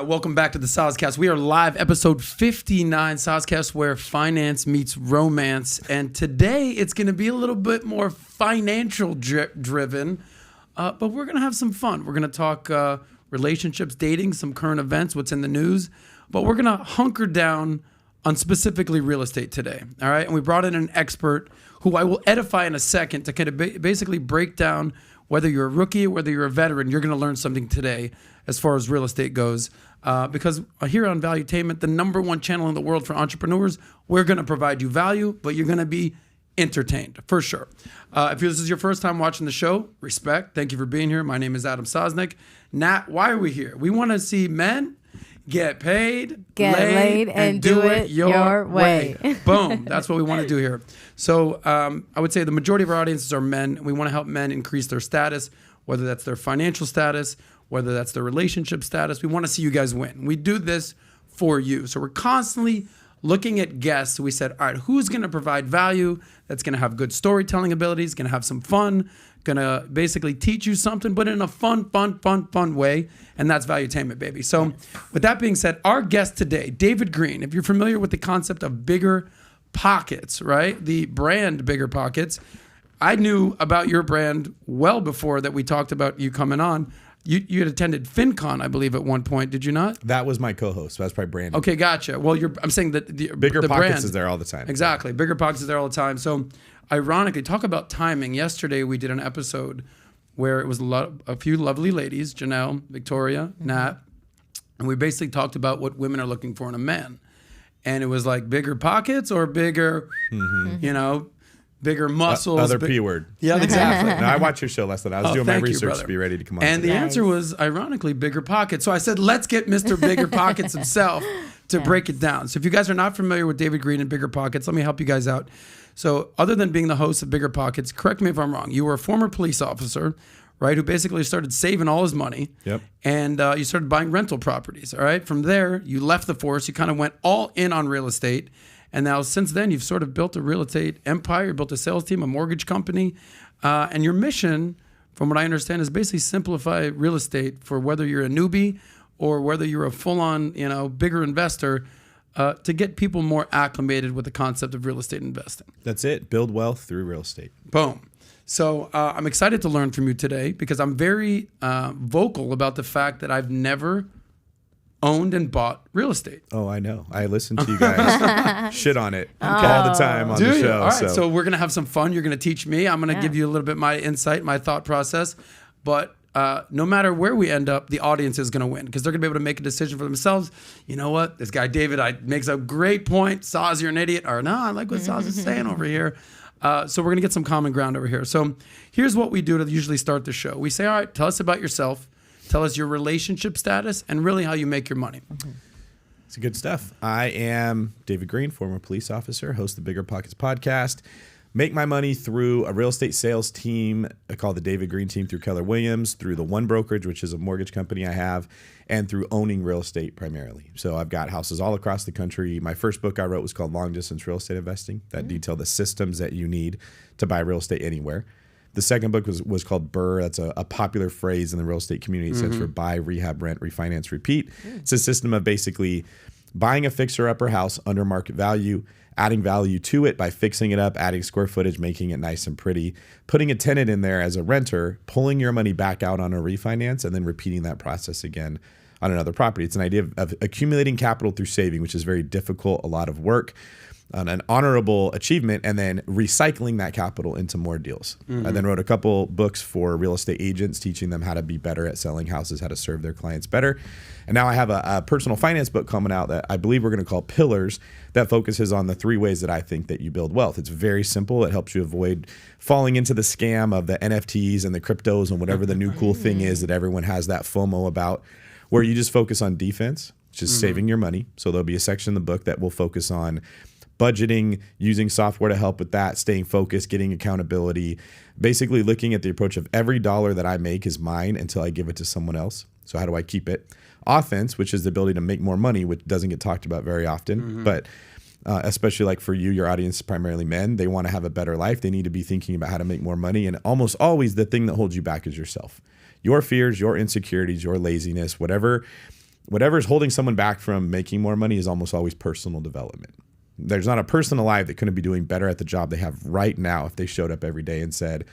welcome back to the Soscast. We are live, episode 59, Soscast, where finance meets romance. And today it's going to be a little bit more financial driven, but we're going to have some fun. We're going to talk relationships, dating, some current events, what's in the news, but we're going to hunker down on specifically real estate today. All right. And we brought in an expert who I will edify in a second to kind of basically break down whether you're a rookie, whether you're a veteran. You're going to learn something today as far as real estate goes. Because here on Valuetainment, the number one channel in the world for entrepreneurs, we're going to provide you value, but you're going to be entertained for sure. If this is your first time watching the show, respect. Thank you for being here. My name is Adam Sosnick. Nat, why are we here? We want to see men get paid, get laid, and do it your way. Boom. That's what we want to do here. So I would say the majority of our audiences are men. We want to help men increase their status, whether that's their financial status, whether that's their relationship status. We want to see you guys win. We do this for you. So we're constantly looking at guests. We said, all right, who's going to provide value, that's going to have good storytelling abilities, going to have some fun, going to basically teach you something, but in a fun way. And that's Valuetainment, baby. So with that being said, our guest today, David Greene, if you're familiar with the concept of bigger pockets, right? The brand Bigger Pockets. I knew about your brand well before that we talked about you coming on. You had attended FinCon, I believe, at one point. Did you not? That was my co-host. So that's probably Brandon. Okay, gotcha. Well, I'm saying that Bigger the Pockets brand is there all the time. Exactly. Bigger Pockets is there all the time. So, ironically, talk about timing. Yesterday, we did an episode where it was a few lovely ladies, Janelle, Victoria, Nat, and we basically talked about what women are looking for in a man. And it was like bigger pockets or bigger, bigger muscles. Other P word. Yeah, exactly. No, I watched your show last night. I was doing my research to be ready to come on. And the answer was, ironically, Bigger Pockets. So I said, let's get Mr. Bigger Pockets himself to break it down. So if you guys are not familiar with David Greene and Bigger Pockets, let me help you guys out. So other than being the host of Bigger Pockets, correct me if I'm wrong, you were a former police officer, right, who basically started saving all his money. Yep. And you started buying rental properties, all right? From there, you left the force. You kind of went all in on real estate. And now since then, you've sort of built a real estate empire, built a sales team, a mortgage company. And your mission, from what I understand, is basically simplify real estate for whether you're a newbie or whether you're a full-on, bigger investor, to get people more acclimated with the concept of real estate investing. That's it. Build wealth through real estate. Boom. So I'm excited to learn from you today because I'm very vocal about the fact that I've never owned and bought real estate. Oh, I know. I listen to you guys shit on it all the time on the show. All right, so we're going to have some fun. You're going to teach me. I'm going to give you a little bit my insight, my thought process. But no matter where we end up, the audience is going to win because they're going to be able to make a decision for themselves. You know what? This guy, David, makes a great point. Saz, you're an idiot. Or no, I like what Saz is saying over here. So we're going to get some common ground over here. So here's what we do to usually start the show. We say, all right, tell us about yourself. Tell us your relationship status and really how you make your money. It's good stuff. I am David Greene, former police officer, host of the Bigger Pockets podcast. Make my money through a real estate sales team called the David Greene team through Keller Williams, through the One Brokerage, which is a mortgage company I have, and through owning real estate primarily. So I've got houses all across the country. My first book I wrote was called Long Distance Real Estate Investing, that detailed the systems that you need to buy real estate anywhere. The second book was called BRRRR. That's a popular phrase in the real estate community. It stands for buy, rehab, rent, refinance, repeat. It's a system of basically buying a fixer-upper house under market value, adding value to it by fixing it up, adding square footage, making it nice and pretty, putting a tenant in there as a renter, pulling your money back out on a refinance, and then repeating that process again on another property. It's an idea of accumulating capital through saving, which is very difficult, a lot of work, an honorable achievement, and then recycling that capital into more deals. I then wrote a couple books for real estate agents, teaching them how to be better at selling houses, how to serve their clients better. And now I have a personal finance book coming out that I believe we're going to call Pillars, that focuses on the 3 ways that I think that you build wealth. It's very simple. It helps you avoid falling into the scam of the NFTs and the cryptos and whatever the new cool thing is that everyone has that FOMO about, where you just focus on defense, which is saving your money. So there'll be a section in the book that will focus on budgeting, using software to help with that, staying focused, getting accountability, basically looking at the approach of every dollar that I make is mine until I give it to someone else. So how do I keep it? Offense, which is the ability to make more money, which doesn't get talked about very often, but especially like for you, your audience is primarily men. They want to have a better life. They need to be thinking about how to make more money. And almost always the thing that holds you back is yourself. Your fears, your insecurities, your laziness, whatever whatever's holding someone back from making more money is almost always personal development. There's not a person alive that couldn't be doing better at the job they have right now if they showed up every day and said,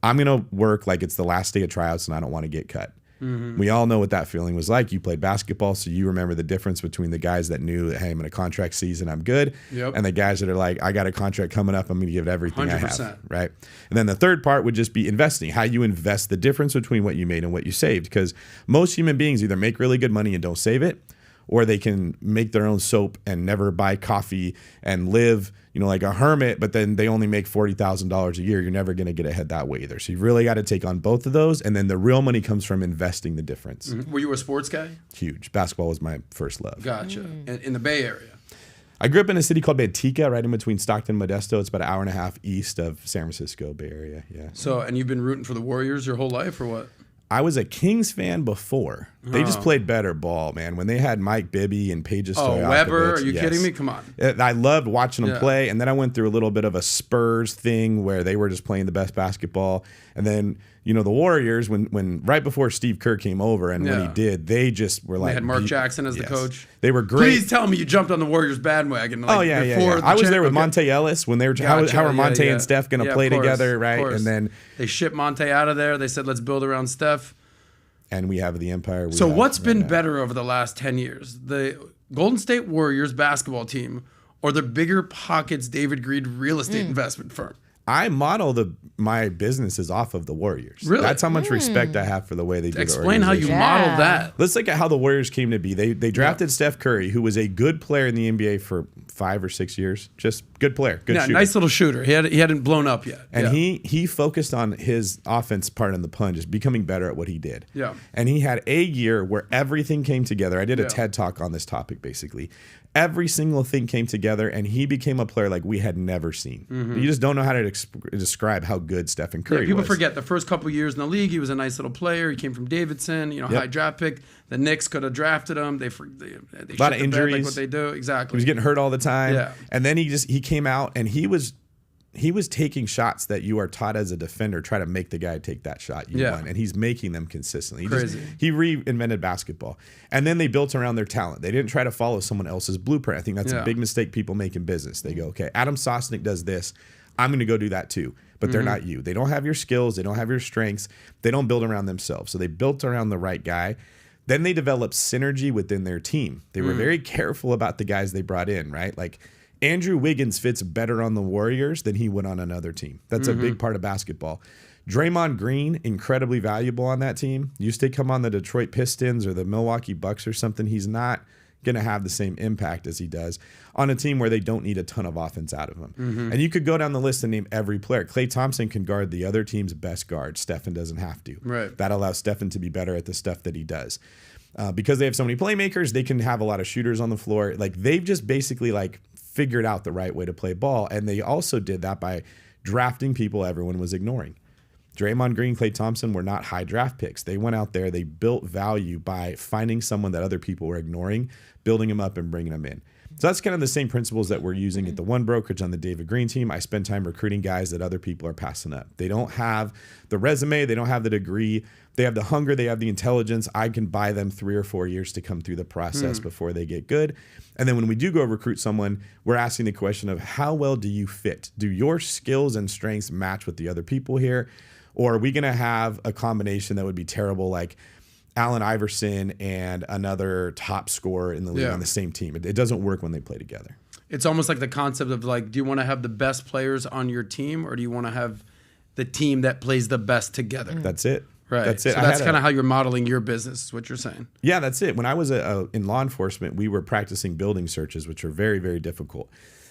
I'm going to work like it's the last day of tryouts and I don't want to get cut. Mm-hmm. We all know what that feeling was like. You played basketball, so you remember the difference between the guys that knew that, hey, I'm in a contract season, I'm good, and the guys that are like, I got a contract coming up, I'm going to give it everything 100%. I have, right? And then the third part would just be investing, how you invest the difference between what you made and what you saved, because most human beings either make really good money and don't save it, or they can make their own soap and never buy coffee and live, like a hermit, but then they only make $40,000 a year. You're never going to get ahead that way either. So you really got to take on both of those. And then the real money comes from investing the difference. Mm-hmm. Were you a sports guy? Huge. Basketball was my first love. Gotcha. In the Bay Area? I grew up in a city called Manteca, right in between Stockton and Modesto. It's about an hour and a half east of San Francisco, Bay Area. Yeah. So, and you've been rooting for the Warriors your whole life or what? I was a Kings fan before. They just played better ball, man. When they had Mike Bibby and Pages Stojakovic. Weber? Are you kidding me? Come on. I loved watching them play. And then I went through a little bit of a Spurs thing where they were just playing the best basketball. And then, the Warriors, when right before Steve Kerr came over and when he did, they just were like. They had Mark Jackson as the coach. They were great. Please tell me you jumped on the Warriors bandwagon. Before I was there with Monte Ellis when they were. How were Monte and Steph going to play together, right? And then they shipped Monte out of there. They said, let's build around Steph. And we have the empire. So what's been better over the last 10 years? The Golden State Warriors basketball team or the Bigger Pockets David Greene real estate investment firm? I model my businesses off of the Warriors. Really? That's how much respect I have for the way they do Explain how you model that. Let's look at how the Warriors came to be. They drafted Steph Curry, who was a good player in the NBA for 5 or 6 years. Just good player, good shooter. Nice little shooter. He hadn't blown up yet. And he focused on his offense part in the pun, just becoming better at what he did. Yeah. And he had a year where everything came together. I did a TED Talk on this topic, basically. Every single thing came together, and he became a player like we had never seen. Mm-hmm. You just don't know how to describe how good Stephen Curry was. People forget the first couple years in the league, he was a nice little player. He came from Davidson, high draft pick. The Knicks could have drafted him. They a lot of injuries, like what they do. Exactly. He was getting hurt all the time. Yeah. And then he came out and he was taking shots that you are taught as a defender. Try to make the guy take that shot you won, and he's making them consistently. He reinvented basketball, and then they built around their talent. They didn't try to follow someone else's blueprint. I think that's a big mistake people make in business. They go, okay, Adam Sosnick does this, I'm going to go do that too. But they're not you. They don't have your skills. They don't have your strengths. They don't build around themselves. So they built around the right guy. Then they developed synergy within their team. They were very careful about the guys they brought in, right? Like Andrew Wiggins fits better on the Warriors than he would on another team. That's a big part of basketball. Draymond Green, incredibly valuable on that team. Used to come on the Detroit Pistons or the Milwaukee Bucks or something. He's not going to have the same impact as he does on a team where they don't need a ton of offense out of him. Mm-hmm. And you could go down the list and name every player. Klay Thompson can guard the other team's best guard. Stephen doesn't have to. Right. That allows Stephen to be better at the stuff that he does. Because they have so many playmakers, they can have a lot of shooters on the floor. Like they've just basically figured out the right way to play ball. And they also did that by drafting people everyone was ignoring. Draymond Green, Klay Thompson were not high draft picks. They went out there, they built value by finding someone that other people were ignoring, building them up and bringing them in. So that's kind of the same principles that we're using at the one brokerage on the David Greene team. I spend time recruiting guys that other people are passing up. They don't have the resume, they don't have the degree, they have the hunger, they have the intelligence. I can buy them 3 or 4 years to come through the process before they get good. And then when we do go recruit someone, we're asking the question of how well do you fit? Do your skills and strengths match with the other people here? Or are we going to have a combination that would be terrible, like Allen Iverson and another top scorer in the league on the same team? It doesn't work when they play together. It's almost like the concept of do you want to have the best players on your team, or do you want to have the team that plays the best together? That's it. Right. That's it. So that's kind of how you're modeling your business, is what you're saying. Yeah, that's it. When I was in law enforcement, we were practicing building searches, which are very, very difficult.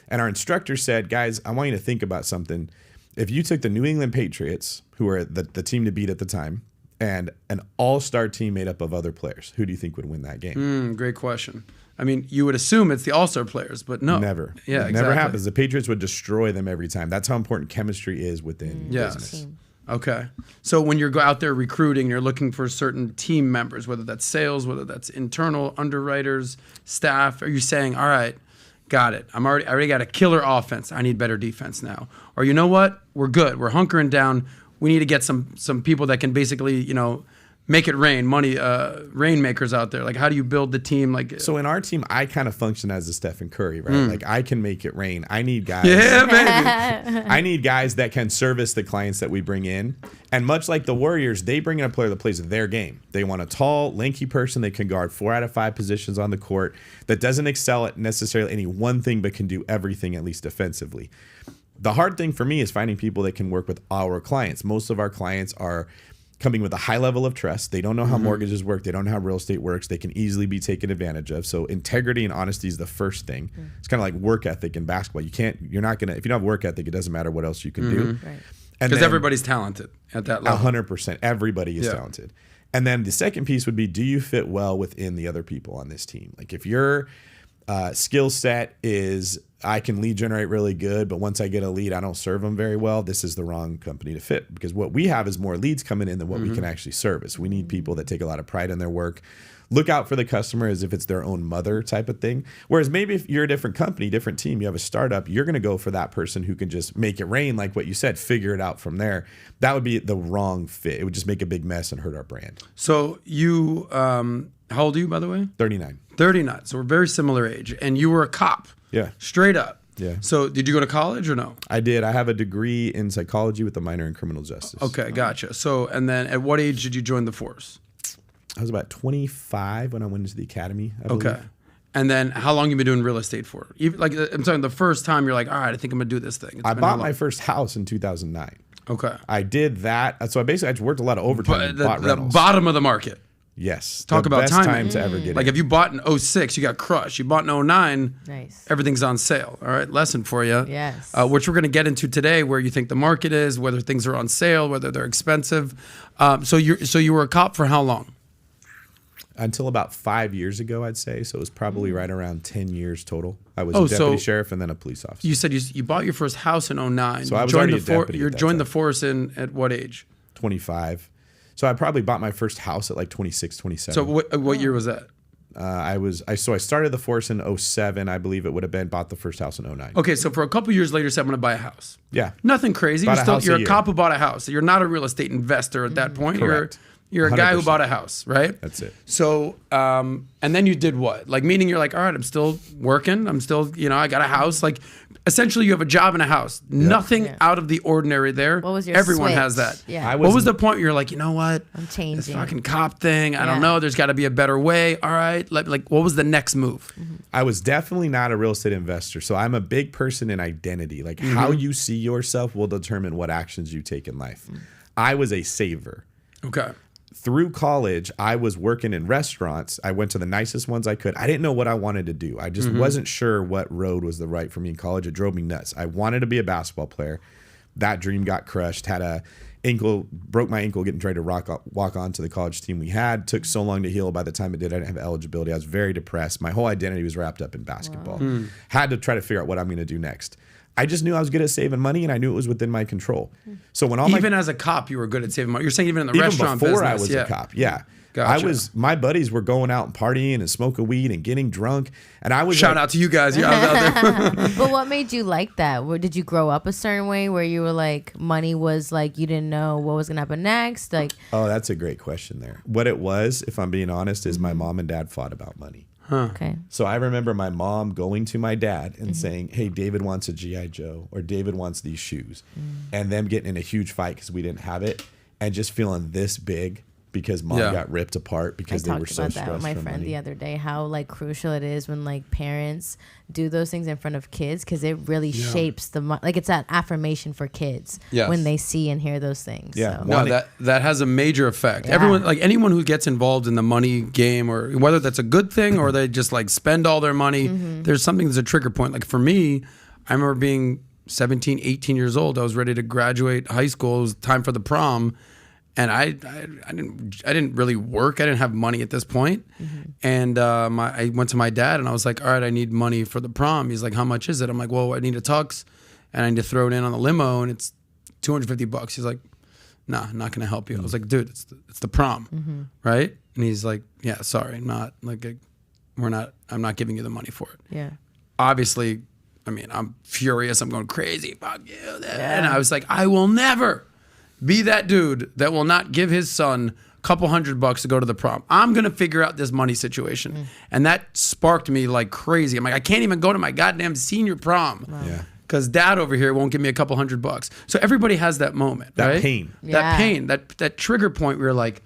And our instructor said, guys, I want you to think about something. If you took the New England Patriots, who were the team to beat at the time, and an all-star team made up of other players, who do you think would win that game? Great question. I mean, you would assume it's the all-star players, but no. Never. Yeah, it never happens. The Patriots would destroy them every time. That's how important chemistry is within business. Okay. So when you're out there recruiting, you're looking for certain team members, whether that's sales, whether that's internal underwriters, staff. Are you saying, all right, got it. I already got a killer offense. I need better defense now. Or you know what? We're good. We're hunkering down. We need to get some people that can basically, make it rain, money, rainmakers out there? Like, how do you build the team? Like, So in our team, I kind of function as a Stephen Curry, right? Like I can make it rain. I need guys. yeah, baby. I need guys that can service the clients that we bring in. And much like the Warriors, they bring in a player that plays their game. They want a tall, lanky person that can guard 4 out of 5 positions on the court, that doesn't excel at necessarily any one thing, but can do everything, at least defensively. The hard thing for me is finding people that can work with our clients. Most of our clients are coming with a high level of trust. They don't know how mortgages work. They don't know how real estate works. They can easily be taken advantage of. So integrity and honesty is the first thing. It's kind of like work ethic in basketball. If you don't have work ethic, it doesn't matter what else you can do. Right. Because everybody's talented at that level. 100%. Everybody is talented. And then the second piece would be, do you fit well within the other people on this team? Like if your skill set is, I can lead generate really good, but once I get a lead, I don't serve them very well, this is the wrong company to fit, because what we have is more leads coming in than what we can actually service. We need people that take a lot of pride in their work, look out for the customer as if it's their own mother type of thing. Whereas maybe if you're a different company, different team, you have a startup, you're going to go for that person who can just make it rain, like what you said, figure it out from there. That would be the wrong fit. It would just make a big mess and hurt our brand. So you, how old are you, by the way? 39. 39. So we're very similar age. And you were a cop. Yeah. Straight up. Yeah. So did you go to college or no? I did. I have a degree in psychology with a minor in criminal justice. Okay, gotcha. So, and then at what age did you join the force? I was about 25 when I went into the academy, I believe. Okay. And then how long you been doing real estate for? Even, like, I'm talking the first time you're like, all right, I think I'm going to do this thing. I bought my first house in 2009. Okay. I did that. So I worked a lot of overtime and bought the rentals. bottom of the market. Yes. Talk the about best timing. time to ever get Like in. if you bought in 06, you got crushed. You bought in 09, Nice. everything's on sale. All right, lesson for you. Yes. Which we're going to get into today, where you think the market is, whether things are on sale, whether they're expensive. So you were a cop for how long? Until about 5 years ago, I'd say. So it was probably right around 10 years total. I was a deputy sheriff and then a police officer. You said you bought your first house in 09. So I was already a deputy You at that joined the time. force at what age? 25. So I probably bought my first house at like 26, 27. So what year was that? I started the force in 07, I believe it would have been. Bought the first house in 09. Okay, so for a couple years later, you said I'm going to buy a house. Yeah. Nothing crazy. Bought a house You're a a year. cop who bought a house. You're not a real estate investor at that point. Correct. You're a guy who 100%. bought a house, right? That's it. So, and then you did what? Like, meaning you're like, all right, I'm still working. I'm still, I got a house. Like, essentially, you have a job and a house. Nothing out of the ordinary there. What was your Everyone switch? has that. Yeah. What was the point where you're like, you know what? I'm changing. This fucking cop thing. I don't Yeah. know. There's got to be a better way. All right. Like, what was the next move? I was definitely not a real estate investor. So I'm a big person in identity. Like how you see yourself will determine what actions you take in life. I was a saver. Okay. Through college, I was working in restaurants. I went to the nicest ones I could. I didn't know what I wanted to do. I just wasn't sure what road was the right for me in college. It drove me nuts. I wanted to be a basketball player. That dream got crushed. Broke my ankle getting ready to walk on to the college team we had. Took so long to heal. By the time it did, I didn't have eligibility. I was very depressed. My whole identity was wrapped up in basketball. Had to try to figure out what I'm going to do next. I just knew I was good at saving money, and I knew it was within my control. So when Even as a cop, you were good at saving money. You're saying even in the restaurant before business. I was a cop, yeah. Gotcha. My buddies were going out and partying and smoking weed and getting drunk, and I was Shout out to you guys. Yeah, I was out there. But what made you like that? Did you grow up a certain way where you were like, money was like, you didn't know what was going to happen next? Like, Oh, that's a great question there. What it was, if I'm being honest, is my mom and dad fought about money. okay. So I remember my mom going to my dad and saying, hey, David wants a G.I. Joe, or David wants these shoes. And them getting in a huge fight because we didn't have it, and just feeling this big because mom got ripped apart because they were so I stressed talked about that with my from friend money. the other day, how like crucial it is when like parents do those things in front of kids, because it really shapes like it's that affirmation for kids when they see and hear those things. Yeah. So. No, that has a major effect. Yeah. Everyone, like anyone who gets involved in the money game, or whether that's a good thing or they just like spend all their money, there's something that's a trigger point. Like for me, I remember being 17, 18 years old. I was ready to graduate high school. It was time for the prom. And I didn't really work. I didn't have money at this point. And I went to my dad and I was like, all right, I need money for the prom. He's like, how much is it? I'm like, well, I need a tux and I need to throw it in on the limo and it's $250. He's like, nah, I'm not gonna help you. I was like, dude, it's the prom, right? And he's like, yeah, sorry, I'm not giving you the money for it. Yeah. Obviously, I mean, I'm furious. I'm going crazy. Fuck you. And I was like, I will never be that dude that will not give his son couple $100 to go to the prom. I'm going to figure out this money situation. And that sparked me like crazy. I'm like, I can't even go to my goddamn senior prom. Wow. Yeah. Because dad over here won't give me a couple $100. So everybody has that moment, That right? pain. That pain, that trigger point where you're like,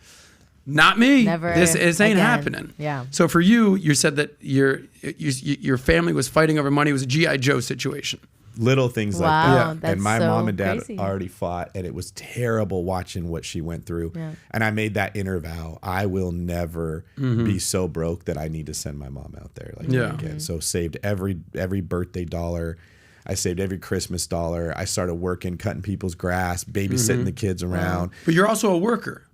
not me. Never this ain't again. happening. Yeah. So for you, you said that your family was fighting over money. It was a G.I. Joe situation. Little things like Wow, that. that's And my so mom and dad crazy. already fought, and it was terrible watching what she went through. Yeah. And I made that inner vow: I will never be so broke that I need to send my mom out there like that again. So saved every birthday dollar. I saved every Christmas dollar. I started working, cutting people's grass, babysitting the kids around. But you're also a worker.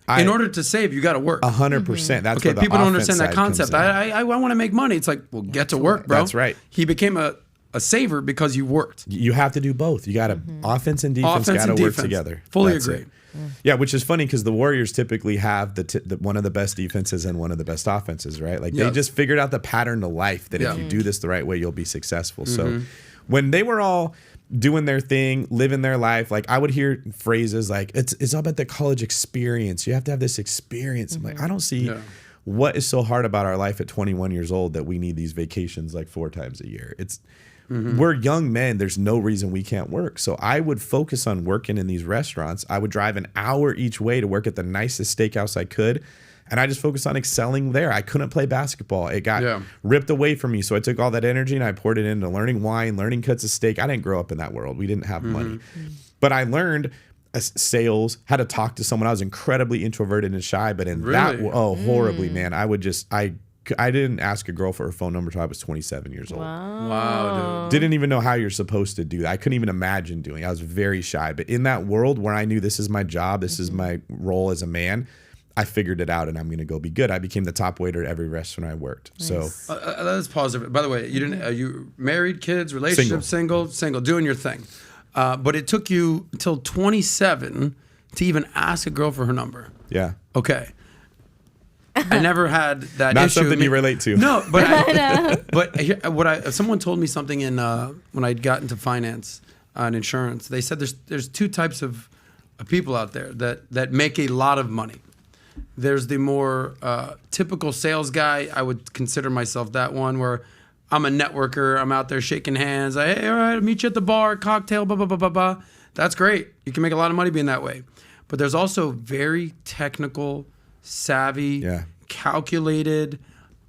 In order to save, you got to work. 100%. That's Okay, where the people don't offense understand that side comes concept. in. I want to make money. It's like, well, get to work, bro. That's right. He became a saver because you worked. You have to do both. You got to offense and defense Offense got to and work defense. together. Fully That's agree. it. Yeah, which is funny because the Warriors typically have one of the best defenses and one of the best offenses, right? Like they just figured out the pattern to life that if you do this the right way, you'll be successful. So when they were all doing their thing, living their life, like I would hear phrases like, it's all about the college experience. You have to have this experience. I'm like, I don't see what is so hard about our life at 21 years old that we need these vacations like 4 times a year. We're young men. There's no reason we can't work. So I would focus on working in these restaurants. I would drive an hour each way to work at the nicest steakhouse I could. And I just focused on excelling there. I couldn't play basketball. It got ripped away from me. So I took all that energy and I poured it into learning wine, learning cuts of steak. I didn't grow up in that world. We didn't have money. But I learned sales, how to talk to someone. I was incredibly introverted and shy. But in horribly, man. I didn't ask a girl for her phone number until I was 27 years old. Wow, dude. Didn't even know how you're supposed to do that. I couldn't even imagine doing it. I was very shy. But in that world where I knew this is my job, this is my role as a man, I figured it out and I'm going to go be good. I became the top waiter at every restaurant I worked. Nice. So let's pause there. By the way, you didn't. You married, kids, relationship, single, doing your thing. But it took you until 27 to even ask a girl for her number. yeah. Okay. I never had that Not issue. something you relate to. No, but someone told me something when I got into finance and insurance. They said there's 2 types of people out there that make a lot of money. There's the more typical sales guy. I would consider myself that one, where I'm a networker. I'm out there shaking hands. Hey, all right, I'll meet you at the bar, cocktail, blah, blah, blah, blah, blah. That's great. You can make a lot of money being that way. But there's also very technical, savvy, calculated.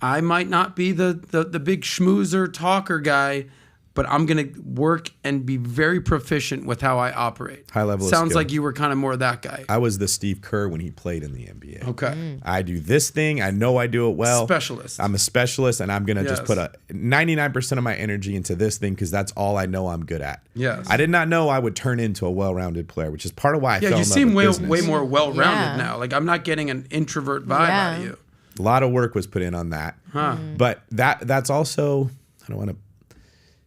I might not be the big schmoozer talker guy, but I'm going to work and be very proficient with how I operate. High level of Sounds skill. like you were kind of more that guy. I was the Steve Kerr when he played in the NBA. Okay. I do this thing. I know I do it well. Specialist. I'm a specialist, and I'm going to just put 99% of my energy into this thing because that's all I know I'm good at. Yes. I did not know I would turn into a well-rounded player, which is part of why I fell in you love seem with business. way more well-rounded Yeah. now. Like, I'm not getting an introvert vibe out of you. A lot of work was put in on that. But that's also, I don't want to,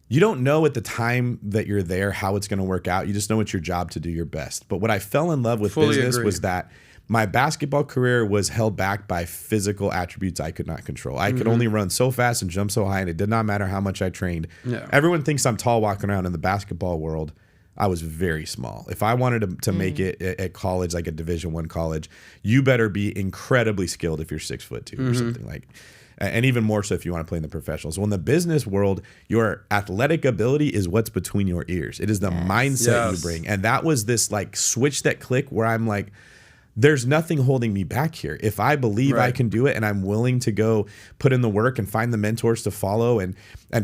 you don't know at the time that you're there how it's going to work out. You just know it's your job to do your best. But what I fell in love with business was that my basketball career was held back by physical attributes I could not control. I could only run so fast and jump so high, and it did not matter how much I trained. Yeah. Everyone thinks I'm tall walking around in the basketball world. I was very small. If I wanted to make it at college, like a Division I college, you better be incredibly skilled if you're 6'2" or something like. And even more so if you want to play in the professionals. So in the business world, your athletic ability is what's between your ears. It is the mindset you bring. And that was this like switch that click where I'm like, there's nothing holding me back here. If I believe I can do it and I'm willing to go put in the work and find the mentors to follow and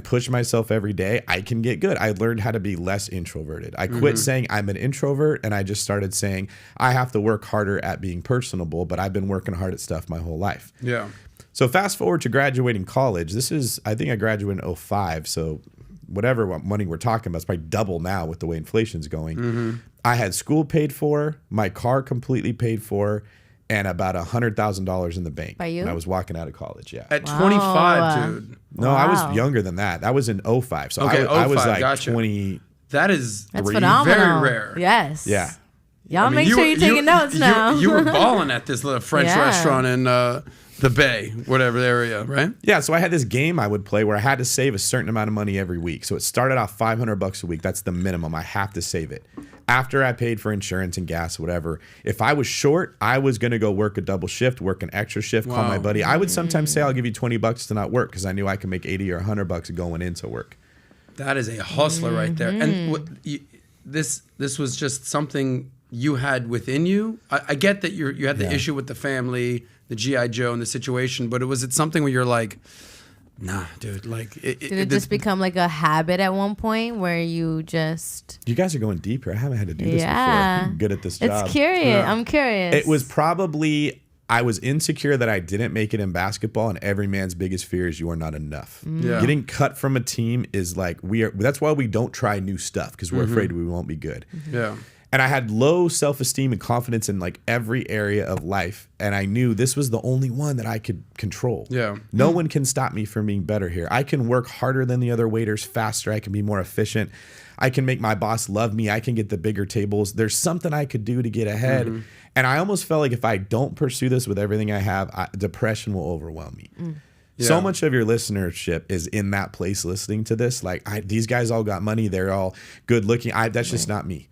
push myself every day, I can get good. I learned how to be less introverted. I quit saying I'm an introvert and I just started saying I have to work harder at being personable, but I've been working hard at stuff my whole life. Yeah. So fast forward to graduating college. I think I graduated in 2005. So whatever money we're talking about, it's probably double now with the way inflation's going. I had school paid for, my car completely paid for, and about $100,000 in the bank. By you? When I was walking out of college, At 25, dude. No, I was younger than that. That was in 2005. So I was like 20. That's phenomenal. Very rare. Yes. Yeah. Y'all make sure you're taking notes now. You were balling at this little French restaurant in the Bay, whatever area, right? Yeah, so I had this game I would play where I had to save a certain amount of money every week. So it started off $500 a week. That's the minimum. I have to save it. After I paid for insurance and gas, whatever, if I was short, I was going to go work a double shift, work an extra shift, call my buddy. I would sometimes say, I'll give you $20 to not work because I knew I could make $80 or $100 going into work. That is a hustler right there. And this was just something you had within you. I get that you had the issue with the family, the G.I. Joe, and the situation, but was it something where you're like, nah, dude, like... Did it just become like a habit at one point where you just... You guys are going deep here. I haven't had to do this before. I'm good at this job. It's curious. Yeah. I'm curious. It was probably... I was insecure that I didn't make it in basketball, and every man's biggest fear is you are not enough. Yeah. Getting cut from a team is like... That's why we don't try new stuff, because we're afraid we won't be good. Yeah. And I had low self-esteem and confidence in like every area of life. And I knew this was the only one that I could control. Yeah. No one can stop me from being better here. I can work harder than the other waiters, faster. I can be more efficient. I can make my boss love me. I can get the bigger tables. There's something I could do to get ahead. And I almost felt like if I don't pursue this with everything I have, depression will overwhelm me. Yeah. So much of your listenership is in that place listening to this. Like these guys all got money. They're all good looking. That's just not me.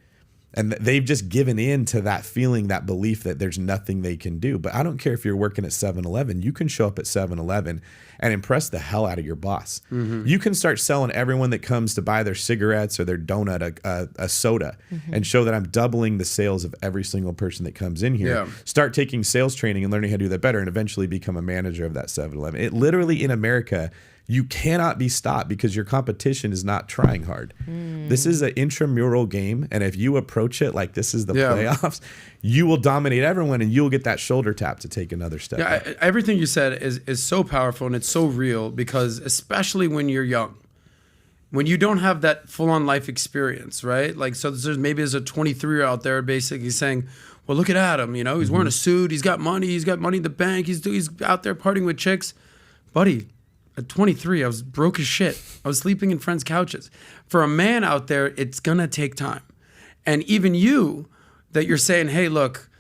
And they've just given in to that feeling, that belief that there's nothing they can do. But I don't care if you're working at 7-Eleven. You can show up at 7-Eleven and impress the hell out of your boss. You can start selling everyone that comes to buy their cigarettes or their donut a soda and show that I'm doubling the sales of every single person that comes in here. Yeah. Start taking sales training and learning how to do that better and eventually become a manager of that 7-Eleven. It literally, in America, you cannot be stopped because your competition is not trying hard. This is an intramural game, and if you approach it like this is the playoffs, you will dominate everyone, and you'll get that shoulder tap to take another step. Yeah, everything you said is so powerful, and it's so real because especially when you're young, when you don't have that full-on life experience, right? Like, so there's a 23-year-old out there basically saying, well, look at Adam, you know, he's wearing a suit, he's got money in the bank, he's out there partying with chicks. Buddy, at 23, I was broke as shit. I was sleeping in friends' couches. For a man out there, it's going to take time. And even you, that you're saying, hey, look,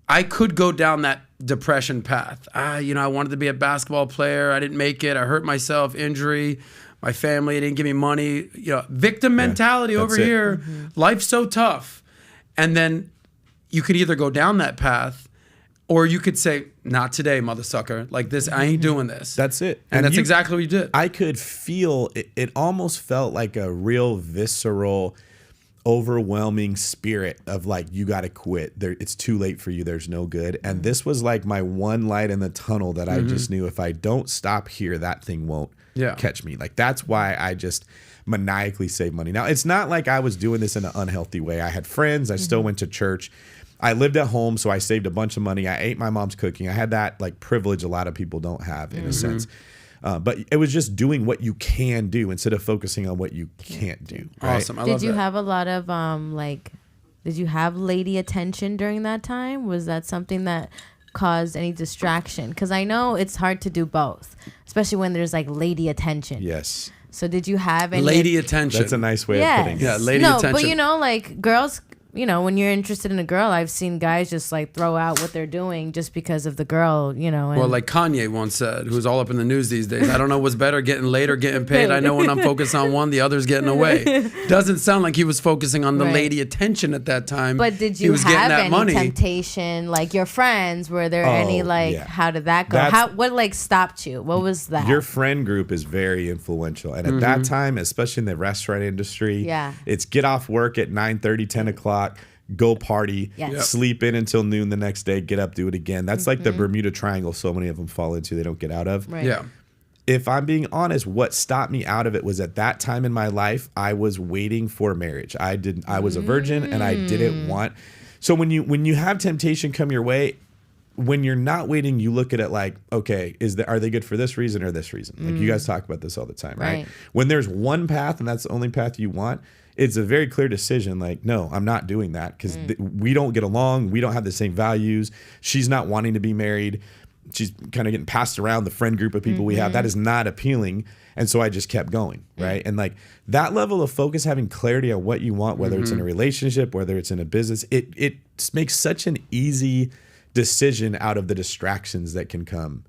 I could go down that depression path. I wanted to be a basketball player. I didn't make it. I hurt myself, injury. My family didn't give me money. Victim mentality over here. Life's so tough. And then you could either go down that path or you could say, not today, mother sucker. Like this, I ain't doing this. That's it. And that's exactly what you did. I could feel, it almost felt like a real visceral, overwhelming spirit of like, you got to quit. It's too late for you. There's no good. And this was like my one light in the tunnel that I just knew if I don't stop here, that thing won't catch me. Like that's why I just maniacally save money. Now, it's not like I was doing this in an unhealthy way. I had friends. I still went to church. I lived at home, so I saved a bunch of money. I ate my mom's cooking. I had that like privilege a lot of people don't have in a sense. But it was just doing what you can do instead of focusing on what you can't do. Right? Awesome. I love that. Did you have a lot of did you have lady attention during that time? Was that something that caused any distraction? Because I know it's hard to do both, especially when there's like lady attention. Yes. So did you have any lady attention? That's a nice way of putting it. Yeah, lady attention. But like girls, when you're interested in a girl, I've seen guys just like throw out what they're doing just because of the girl, And well, like Kanye once said, who's all up in the news these days, I don't know what's better, getting laid or getting paid. I know when I'm focused on one, the other's getting away. Doesn't sound like he was focusing on the lady attention at that time. But did you have any temptation, like your friends? Were there any how did that go? What stopped you? What was that? Your friend group is very influential. And at that time, especially in the restaurant industry, it's get off work at 9:30, 10 o'clock. Go party, sleep in until noon the next day, get up, do it again. That's like the Bermuda Triangle so many of them fall into, they don't get out of. Right. Yeah. If I'm being honest, what stopped me out of it was at that time in my life, I was waiting for marriage. I was a virgin and I didn't want. So when you have temptation come your way, when you're not waiting, you look at it like, okay, are they good for this reason or this reason? Like you guys talk about this all the time, right? When there's one path and that's the only path you want, it's a very clear decision. Like, no, I'm not doing that because we don't get along. We don't have the same values. She's not wanting to be married. She's kind of getting passed around the friend group of people we have. That is not appealing. And so I just kept going, right? And like that level of focus, having clarity on what you want, whether it's in a relationship, whether it's in a business, it makes such an easy decision out of the distractions that can come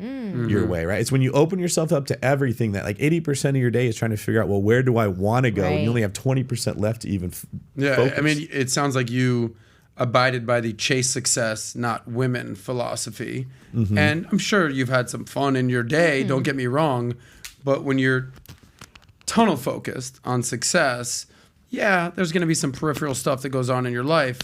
your way, right? It's when you open yourself up to everything that like 80% of your day is trying to figure out, well, where do I want to go? And you only have 20% left to even focus. I mean, it sounds like you abided by the chase success, not women philosophy. And I'm sure you've had some fun in your day, don't get me wrong, but when you're tunnel focused on success, there's going to be some peripheral stuff that goes on in your life.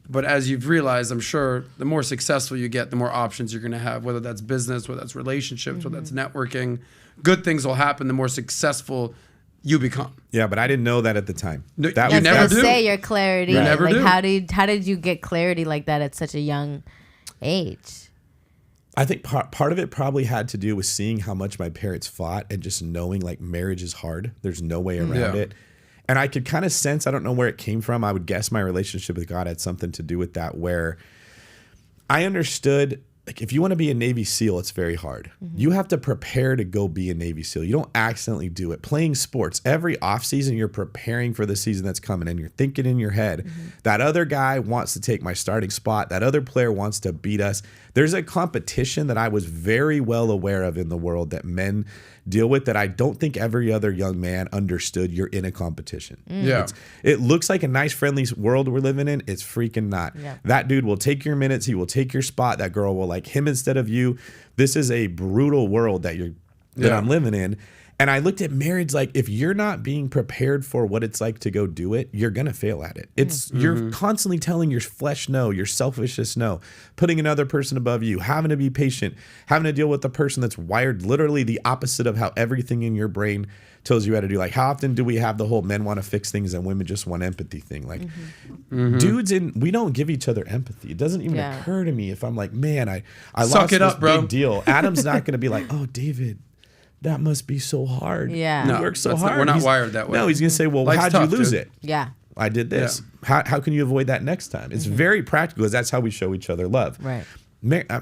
But as you've realized, I'm sure the more successful you get, the more options you're going to have, whether that's business, whether that's relationships, whether that's networking. Good things will happen the more successful you become. Yeah, but I didn't know that at the time. No, that you never do. Say your clarity. You never do. How did you get clarity like that at such a young age? I think part of it probably had to do with seeing how much my parents fought and just knowing like marriage is hard. There's no way around it. And I could kind of sense, I don't know where it came from. I would guess my relationship with God had something to do with that, where I understood, like, if you want to be a Navy SEAL, it's very hard. You have to prepare to go be a Navy SEAL. You don't accidentally do it. Playing sports, every offseason, you're preparing for the season that's coming, and you're thinking in your head, that other guy wants to take my starting spot. That other player wants to beat us. There's a competition that I was very well aware of in the world that men deal with that I don't think every other young man understood. You're in a competition. It looks like a nice, friendly world we're living in. It's freaking not. That dude will take your minutes. He will take your spot. That girl will like him instead of you. This is a brutal world that I'm living in. And I looked at marriage like, if you're not being prepared for what it's like to go do it, you're going to fail at it. It's you're constantly telling your flesh no, your selfishness no, putting another person above you, having to be patient, having to deal with the person that's wired literally the opposite of how everything in your brain tells you how to do. Like, how often do we have the whole men want to fix things and women just want empathy thing? Like, dudes, we don't give each other empathy. It doesn't even occur to me if I'm like, man, I lost this big deal. Adam's not going to be like, oh, David, that must be so hard. Yeah. No, you work so hard. We're not wired that way. No, he's going to say, well, Life's how'd tough, you lose dude. it? Yeah. I did this. How can you avoid that next time? It's very practical, because that's how we show each other love. Right.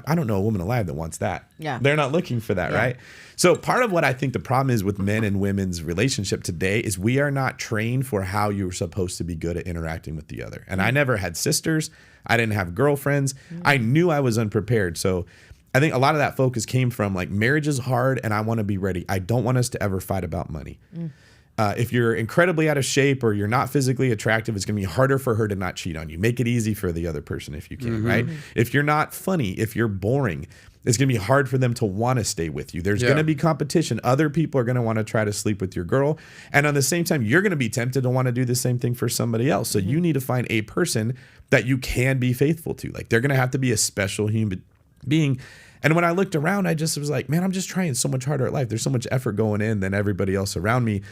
I don't know a woman alive that wants that. Yeah. They're not looking for that, right? So part of what I think the problem is with men and women's relationship today is we are not trained for how you're supposed to be good at interacting with the other. And I never had sisters. I didn't have girlfriends. I knew I was unprepared. So I think a lot of that focus came from like, marriage is hard and I want to be ready. I don't want us to ever fight about money. If you're incredibly out of shape or you're not physically attractive, it's going to be harder for her to not cheat on you. Make it easy for the other person if you can, right? If you're not funny, if you're boring, it's going to be hard for them to want to stay with you. There's going to be competition. Other people are going to want to try to sleep with your girl. And on the same time, you're going to be tempted to want to do the same thing for somebody else. So you need to find a person that you can be faithful to. Like, they're going to have to be a special human being. And when I looked around, I just was like, man, I'm just trying so much harder at life. There's so much effort going in than everybody else around me.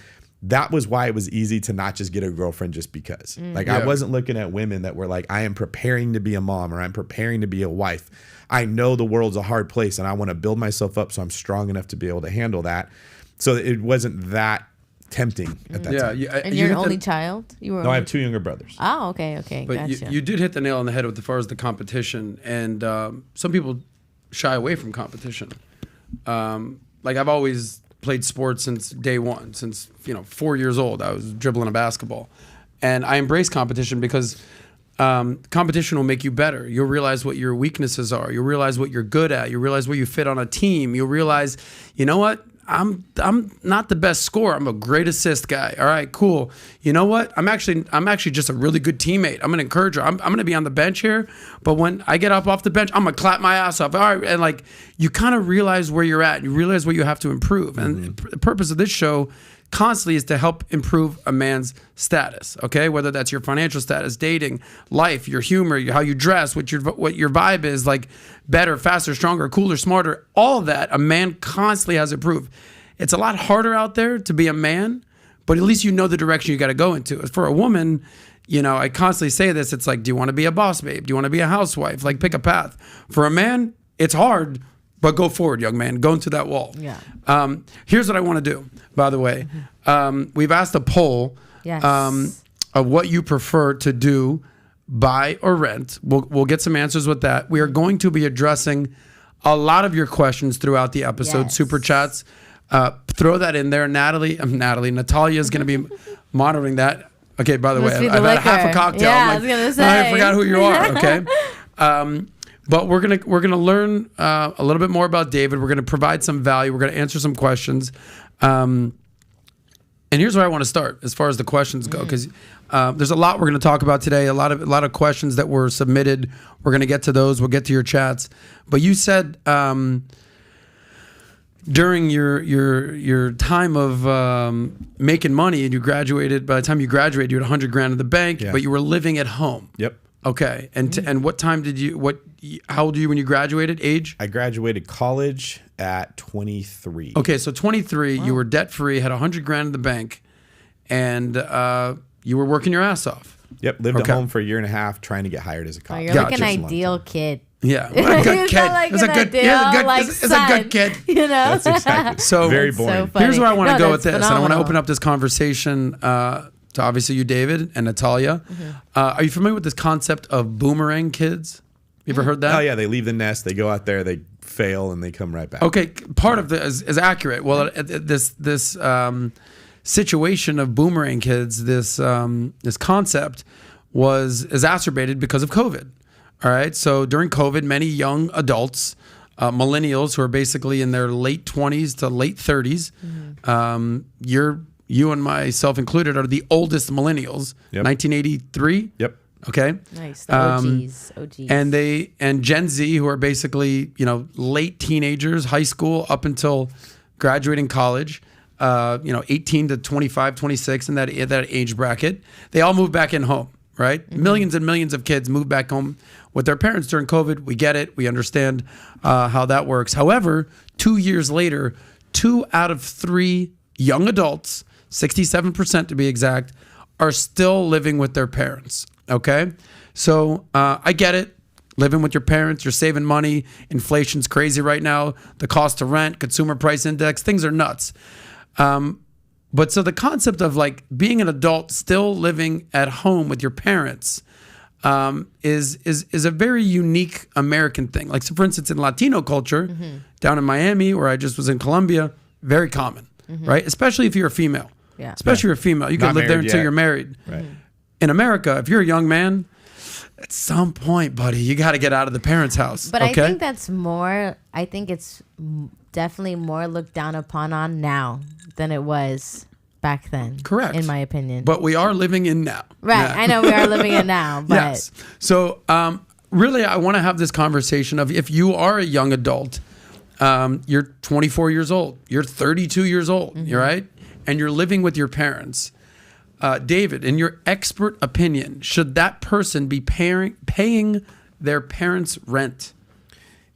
That was why it was easy to not just get a girlfriend just because. I wasn't looking at women that were like, I am preparing to be a mom or I'm preparing to be a wife. I know the world's a hard place and I want to build myself up so I'm strong enough to be able to handle that. So it wasn't that tempting at that time. And you're an only child? No, I have 2 younger brothers. Oh, okay, But gotcha. you did hit the nail on the head with as far as the competition. And some people shy away from competition. Like, I've always played sports since day one, since 4 years old. I was dribbling a basketball, and I embrace competition because competition will make you better. You'll realize what your weaknesses are. You'll realize what you're good at. You'll realize where you fit on a team. You'll realize, you know what? I'm not the best scorer. I'm a great assist guy. All right, cool. You know what? I'm actually just a really good teammate. I'm an encourager. I'm gonna be on the bench here, but when I get up off the bench, I'm gonna clap my ass off. All right, and like, you kind of realize where you're at. You realize what you have to improve. And the purpose of this show constantly is to help improve a man's status. Okay, whether that's your financial status, dating, life, your humor, how you dress, what your vibe is, like, better, faster, stronger, cooler, smarter, all of that. A man constantly has to improve. It's a lot harder out there to be a man, but at least you know the direction you got to go into. For a woman, I constantly say this. It's like, do you want to be a boss babe? Do you want to be a housewife? Like, pick a path. For a man, it's hard, but go forward, young man. Go into that wall. Yeah. Here's what I want to do, by the way. We've asked a poll of what you prefer to do, buy or rent. We'll get some answers with that. We are going to be addressing a lot of your questions throughout the episode. Yes. Super chats. Throw that in there. Natalya is going to be monitoring that. Okay, by the way, I've had half a cocktail. Yeah, I was going to say. I forgot who you are, okay? But we're gonna learn a little bit more about David. We're gonna provide some value. We're gonna answer some questions. And here's where I want to start as far as the questions go, because there's a lot we're going to talk about today. A lot of questions that were submitted. We're going to get to those. We'll get to your chats. But you said during your time of making money, and you graduated. By the time you graduated, you had $100,000 in the bank, but you were living at home. Yep. Okay. And what time did you? How old were you when you graduated? Age? I graduated college at 23. Okay, so 23, you were debt free, had $100,000 in the bank, and you were working your ass off. Yep, lived at home for a year and a half, trying to get hired as a cop. Oh, you're like an ideal kid. Yeah, what a good kid. Like It's a good kid. You know, That's exactly. So very boring. So here's where I want to go with that's this, and I want to phenomenal. open up this conversation to obviously you, David, and Natalya. Are you familiar with this concept of boomerang kids? You ever heard that? Oh yeah, they leave the nest, they go out there, they fail, and they come right back. Okay, part of this is accurate. Well, this situation of boomerang kids, this concept was exacerbated because of COVID. All right, so during COVID, many young adults, millennials who are basically in their late 20s to late 30s, you and myself included are the oldest millennials. Yep. 1983. Yep. Okay. Nice. The OGs. And Gen Z, who are basically, late teenagers, high school up until graduating college, 18 to 25, 26 in that age bracket, they all move back in home, right? Mm-hmm. Millions and millions of kids move back home with their parents during COVID. We get it. We understand how that works. However, 2 years later, 2 out of 3 young adults, 67% to be exact, are still living with their parents. Okay, so I get it. Living with your parents, you're saving money. Inflation's crazy right now. The cost of rent, consumer price index, things are nuts. But so the concept of like being an adult still living at home with your parents is a very unique American thing. Like, so for instance, in Latino culture, down in Miami, or I just was in Colombia, very common, right? Especially if you're a female. Yeah. Especially if you're a female. You can live there until you're married. Right. In America, if you're a young man, at some point, buddy, you got to get out of the parents' house. But okay? I think that's more. I think it's definitely more looked down upon on now than it was back then. Correct. In my opinion. But we are living in now. Right. Yeah. I know we are living in now. But Yes. So really, I want to have this conversation of if you are a young adult, you're 24 years old, you're 32 years old, right? And you're living with your parents. David, in your expert opinion, should that person be paying their parents' rent?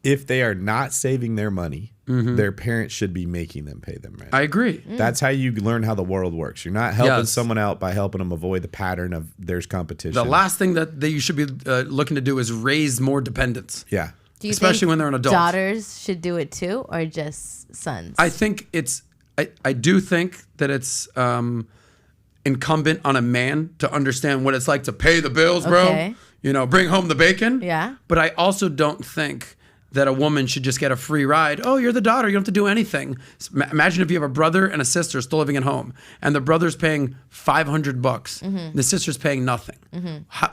If they are not saving their money, their parents should be making them pay them rent. I agree. That's how you learn how the world works. You're not helping someone out by helping them avoid the pattern of there's competition. The last thing that you should be looking to do is raise more dependents. Yeah. do you especially think when they're an adult. daughters should do it too, or just sons? I think I do think that it's incumbent on a man to understand what it's like to pay the bills, bro. Okay. Bring home the bacon. Yeah. But I also don't think that a woman should just get a free ride. Oh, you're the daughter. You don't have to do anything. Imagine if you have a brother and a sister still living at home, and the brother's paying $500. The sister's paying nothing.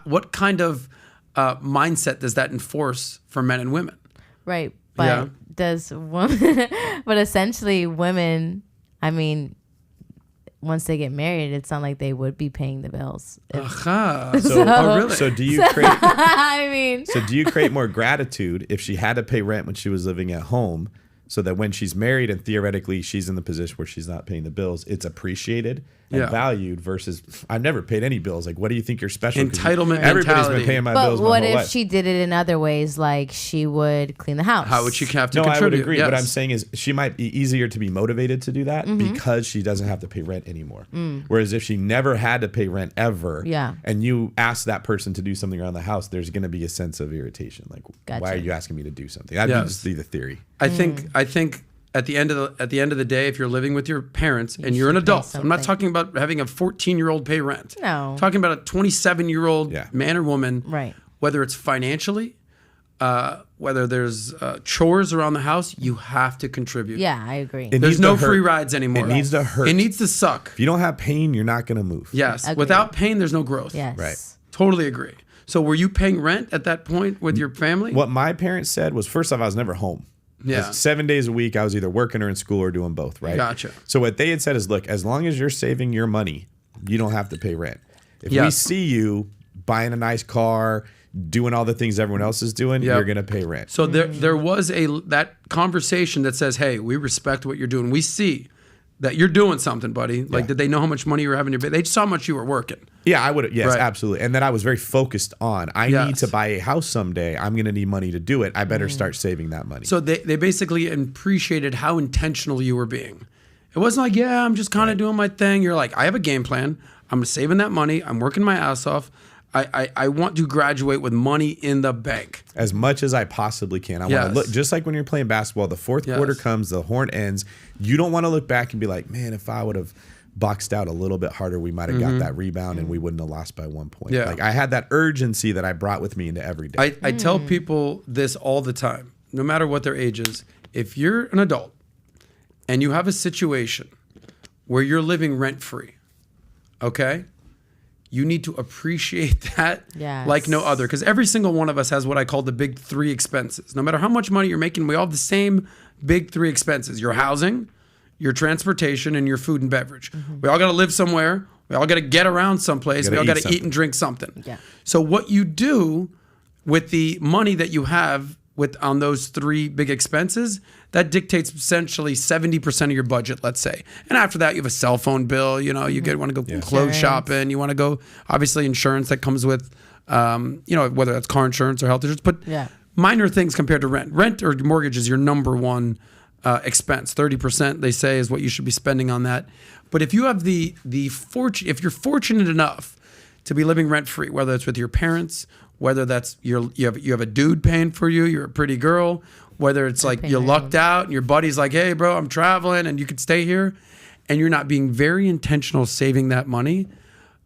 What kind of mindset does that enforce for men and women? Right. But does women, but essentially women, I mean, once they get married, it's not like they would be paying the bills. Aha. So- really? So do you create I mean, So do you create more gratitude if she had to pay rent when she was living at home, so that when she's married and theoretically she's in the position where she's not paying the bills, it's appreciated and valued versus I've never paid any bills. Like, what do you think you're special? Entitlement Everybody's mentality. been paying my but bills my what whole if life. she did it in other ways, like she would clean the house? How would she have to No, contribute? I would agree. Yes. What I'm saying is she might be easier to be motivated to do that because she doesn't have to pay rent anymore. Whereas if she never had to pay rent ever, and you ask that person to do something around the house, there's going to be a sense of irritation. Like, why are you asking me to do something? That'd just be the theory. I think at the end of the day, if you're living with your parents and you're an adult, I'm not talking about having a 14-year-old pay rent. No. I'm talking about a 27-year-old man or woman. Right. Whether it's financially, whether there's chores around the house, you have to contribute. Yeah, I agree. There's no free rides anymore. It needs to hurt. It needs to suck. If you don't have pain, you're not going to move. Yes. Agreed. Without pain, there's no growth. Yes. Right. Totally agree. So were you paying rent at that point with your family? What my parents said was, first off, I was never home. Yeah. 7 days a week, I was either working or in school or doing both, right? Gotcha. So what they had said is, look, as long as you're saving your money, you don't have to pay rent. If we see you buying a nice car, doing all the things everyone else is doing, you're going to pay rent. So there was that conversation that says, hey, we respect what you're doing. We see that you're doing something, buddy. Like, did they know how much money you were having? They saw how much you were working. Yeah, I would. Yes, Right. absolutely. And then I was very focused on, I need to buy a house someday. I'm going to need money to do it. I better start saving that money. So they basically appreciated how intentional you were being. It wasn't like, yeah, I'm just kind of doing my thing. You're like, I have a game plan. I'm saving that money. I'm working my ass off. I want to graduate with money in the bank. As much as I possibly can. I want to look, just like when you're playing basketball, the fourth quarter comes, the horn ends. You don't want to look back and be like, man, if I would have boxed out a little bit harder, we might have got that rebound and we wouldn't have lost by 1 point. Yeah. Like, I had that urgency that I brought with me into every day. I tell people this all the time, no matter what their age is. If you're an adult and you have a situation where you're living rent-free, okay? You need to appreciate that like no other. Because every single one of us has what I call the big three expenses. No matter how much money you're making, we all have the same big three expenses. Your housing, your transportation, and your food and beverage. We all got to live somewhere. We all got to get around someplace. We all got to eat and drink something. Yeah. So what you do with the money that you have on those three big expenses, that dictates essentially 70% of your budget, let's say. And after that, you have a cell phone bill. You know, you want to go clothes shopping. You want to go, obviously, insurance that comes with, whether that's car insurance or health insurance. But minor things compared to rent. Rent or mortgage is your number one expense. 30%, they say, is what you should be spending on that. But if you have if you're fortunate enough to be living rent free, whether it's with your parents, whether that's you have a dude paying for you, you're a pretty girl, whether it's like you lucked out and your buddy's like, hey bro, I'm traveling and you could stay here, and you're not being very intentional saving that money,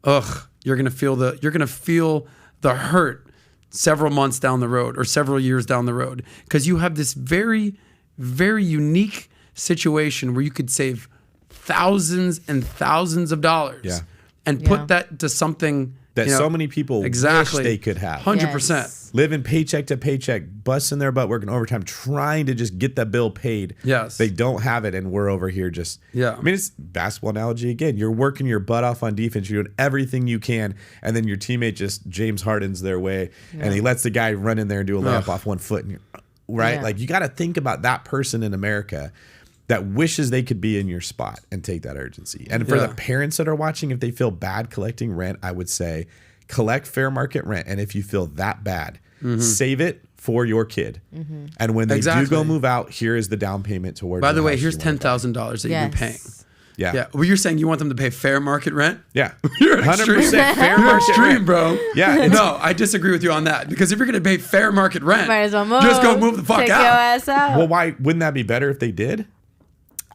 you're gonna feel the hurt several months down the road or several years down the road, because you have this very, very unique situation where you could save thousands and thousands of dollars and put that to something that so many people wish they could have. 100%. Living paycheck to paycheck, busting their butt, working overtime, trying to just get the bill paid. Yes. They don't have it, and we're over here just... I mean, it's basketball analogy again. You're working your butt off on defense. You're doing everything you can, and then your teammate just James Hardens their way, and he lets the guy run in there and do a layup off 1 foot. And you're, Like, you got to think about that person in America that wishes they could be in your spot and take that urgency. And for the parents that are watching, if they feel bad collecting rent, I would say collect fair market rent. And if you feel that bad, save it for your kid. And when they do go move out, here is the down payment towards. By the way, here's $10,000 that you've been paying. Yeah. Well, you're saying you want them to pay fair market rent? Yeah. You're 100% fair You're market extreme, rent. bro. Yeah. No, I disagree with you on that, because if you're going to pay fair market rent, might as well move. just go move the fuck Take out. your ass out. Well, why wouldn't that be better if they did?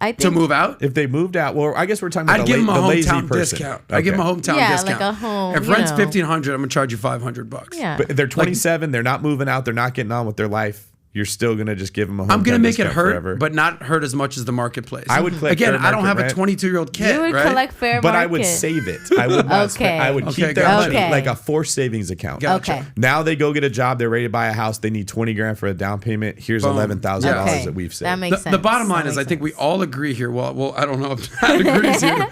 I think To move out? If they moved out, well, I guess we're talking about I'd give them a the lazy hometown person. discount. I give them a hometown discount. like a home. If rent's $1,500, I'm going to charge you $500. Yeah. But if they're 27, they're not moving out, they're not getting on with their life. You're still gonna just give them a hometown I'm going to make it discount hurt, forever. but not hurt as much as the marketplace. I would collect Again, fair I don't have market a 22-year-old kid, You would right? collect fair But market. I would save it. I would not spend, I would keep their gotcha. money like a forced savings account. Gotcha. Okay. Now they go get a job, they're ready to buy a house, they need $20,000 for a down payment. Here's Boom. $11,000 Okay. that we've saved. That makes sense. The bottom line That is, I makes think we sense. all agree here. Well, I don't know if Pat agrees here,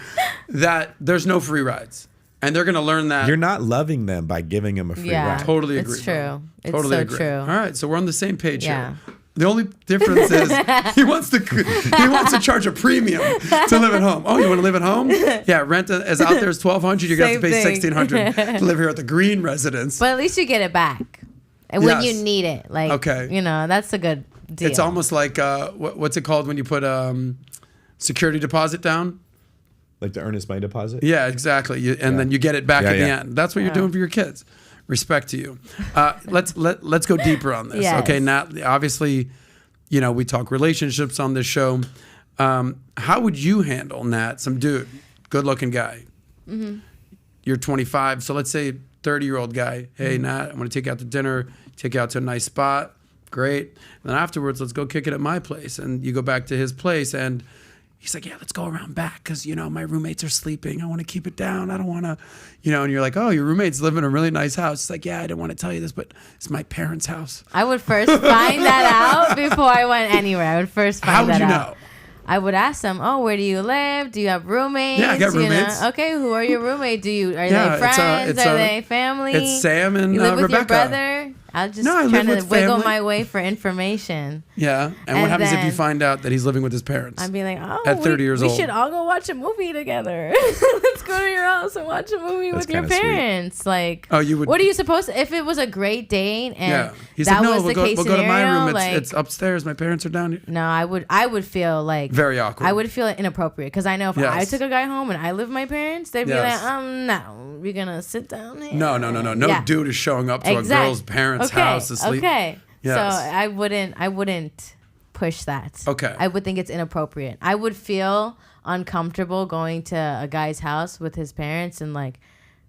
that there's no free rides, and they're going to learn that. You're not loving them by giving them a free ride. Totally agree. It's true. It's Totally so agree. true. All right, so we're on the same page Yeah. here. The only difference is he wants to charge a premium to live at home. Oh, you want to live at home? Yeah, rent is out there is $1,200. You're gonna have to pay Same thing. $1,600 to live here at the Greene residence. But at least you get it back. And when Yes. you need it. Like, Okay. that's a good deal. It's almost like what's it called when you put security deposit down? Like the earnest money deposit? Yeah, exactly. And then you get it back at the yeah. end. That's what you're doing for your kids. Respect to you. Let's go deeper on this. Yes. Okay, now obviously, we talk relationships on this show. How would you handle, Nat, some dude, good-looking guy? You're 25, so let's say 30-year-old guy. Hey, Nat, I want to take you out to dinner, take you out to a nice spot. Great. And then afterwards, let's go kick it at my place. And you go back to his place, and He's like, yeah, let's go around back because, my roommates are sleeping. I want to keep it down. I don't want to, and you're like, oh, your roommates live in a really nice house. It's like, yeah, I didn't want to tell you this, but it's my parents' house. I would first find that out before I went anywhere. I would first find that out. How would you know? I would ask them, oh, where do you live? Do you have roommates? Yeah, I got roommates. Okay, who are your roommates? Are they friends? Are they family? It's Sam and you live with Rebecca. Your brother? I was just trying to wiggle my way for information. Yeah, and what happens if you find out that he's living with his parents? I'd be like, oh, at 30 years old. We should all go watch a movie together. Let's go to your house and watch a movie with your parents. Sweet. Like, oh, you would. What are you supposed to? If it was a great date and he's that like, no, was the case we'll go to my room. Like, it's upstairs. My parents are down here. No, I would feel like very awkward. I would feel inappropriate because I know if I took a guy home and I live with my parents, they'd be like, no, we're gonna sit down here. No dude is showing up to a girl's parents' house to sleep. Okay. Yes. So I wouldn't push that. Okay. I would think it's inappropriate. I would feel uncomfortable going to a guy's house with his parents and like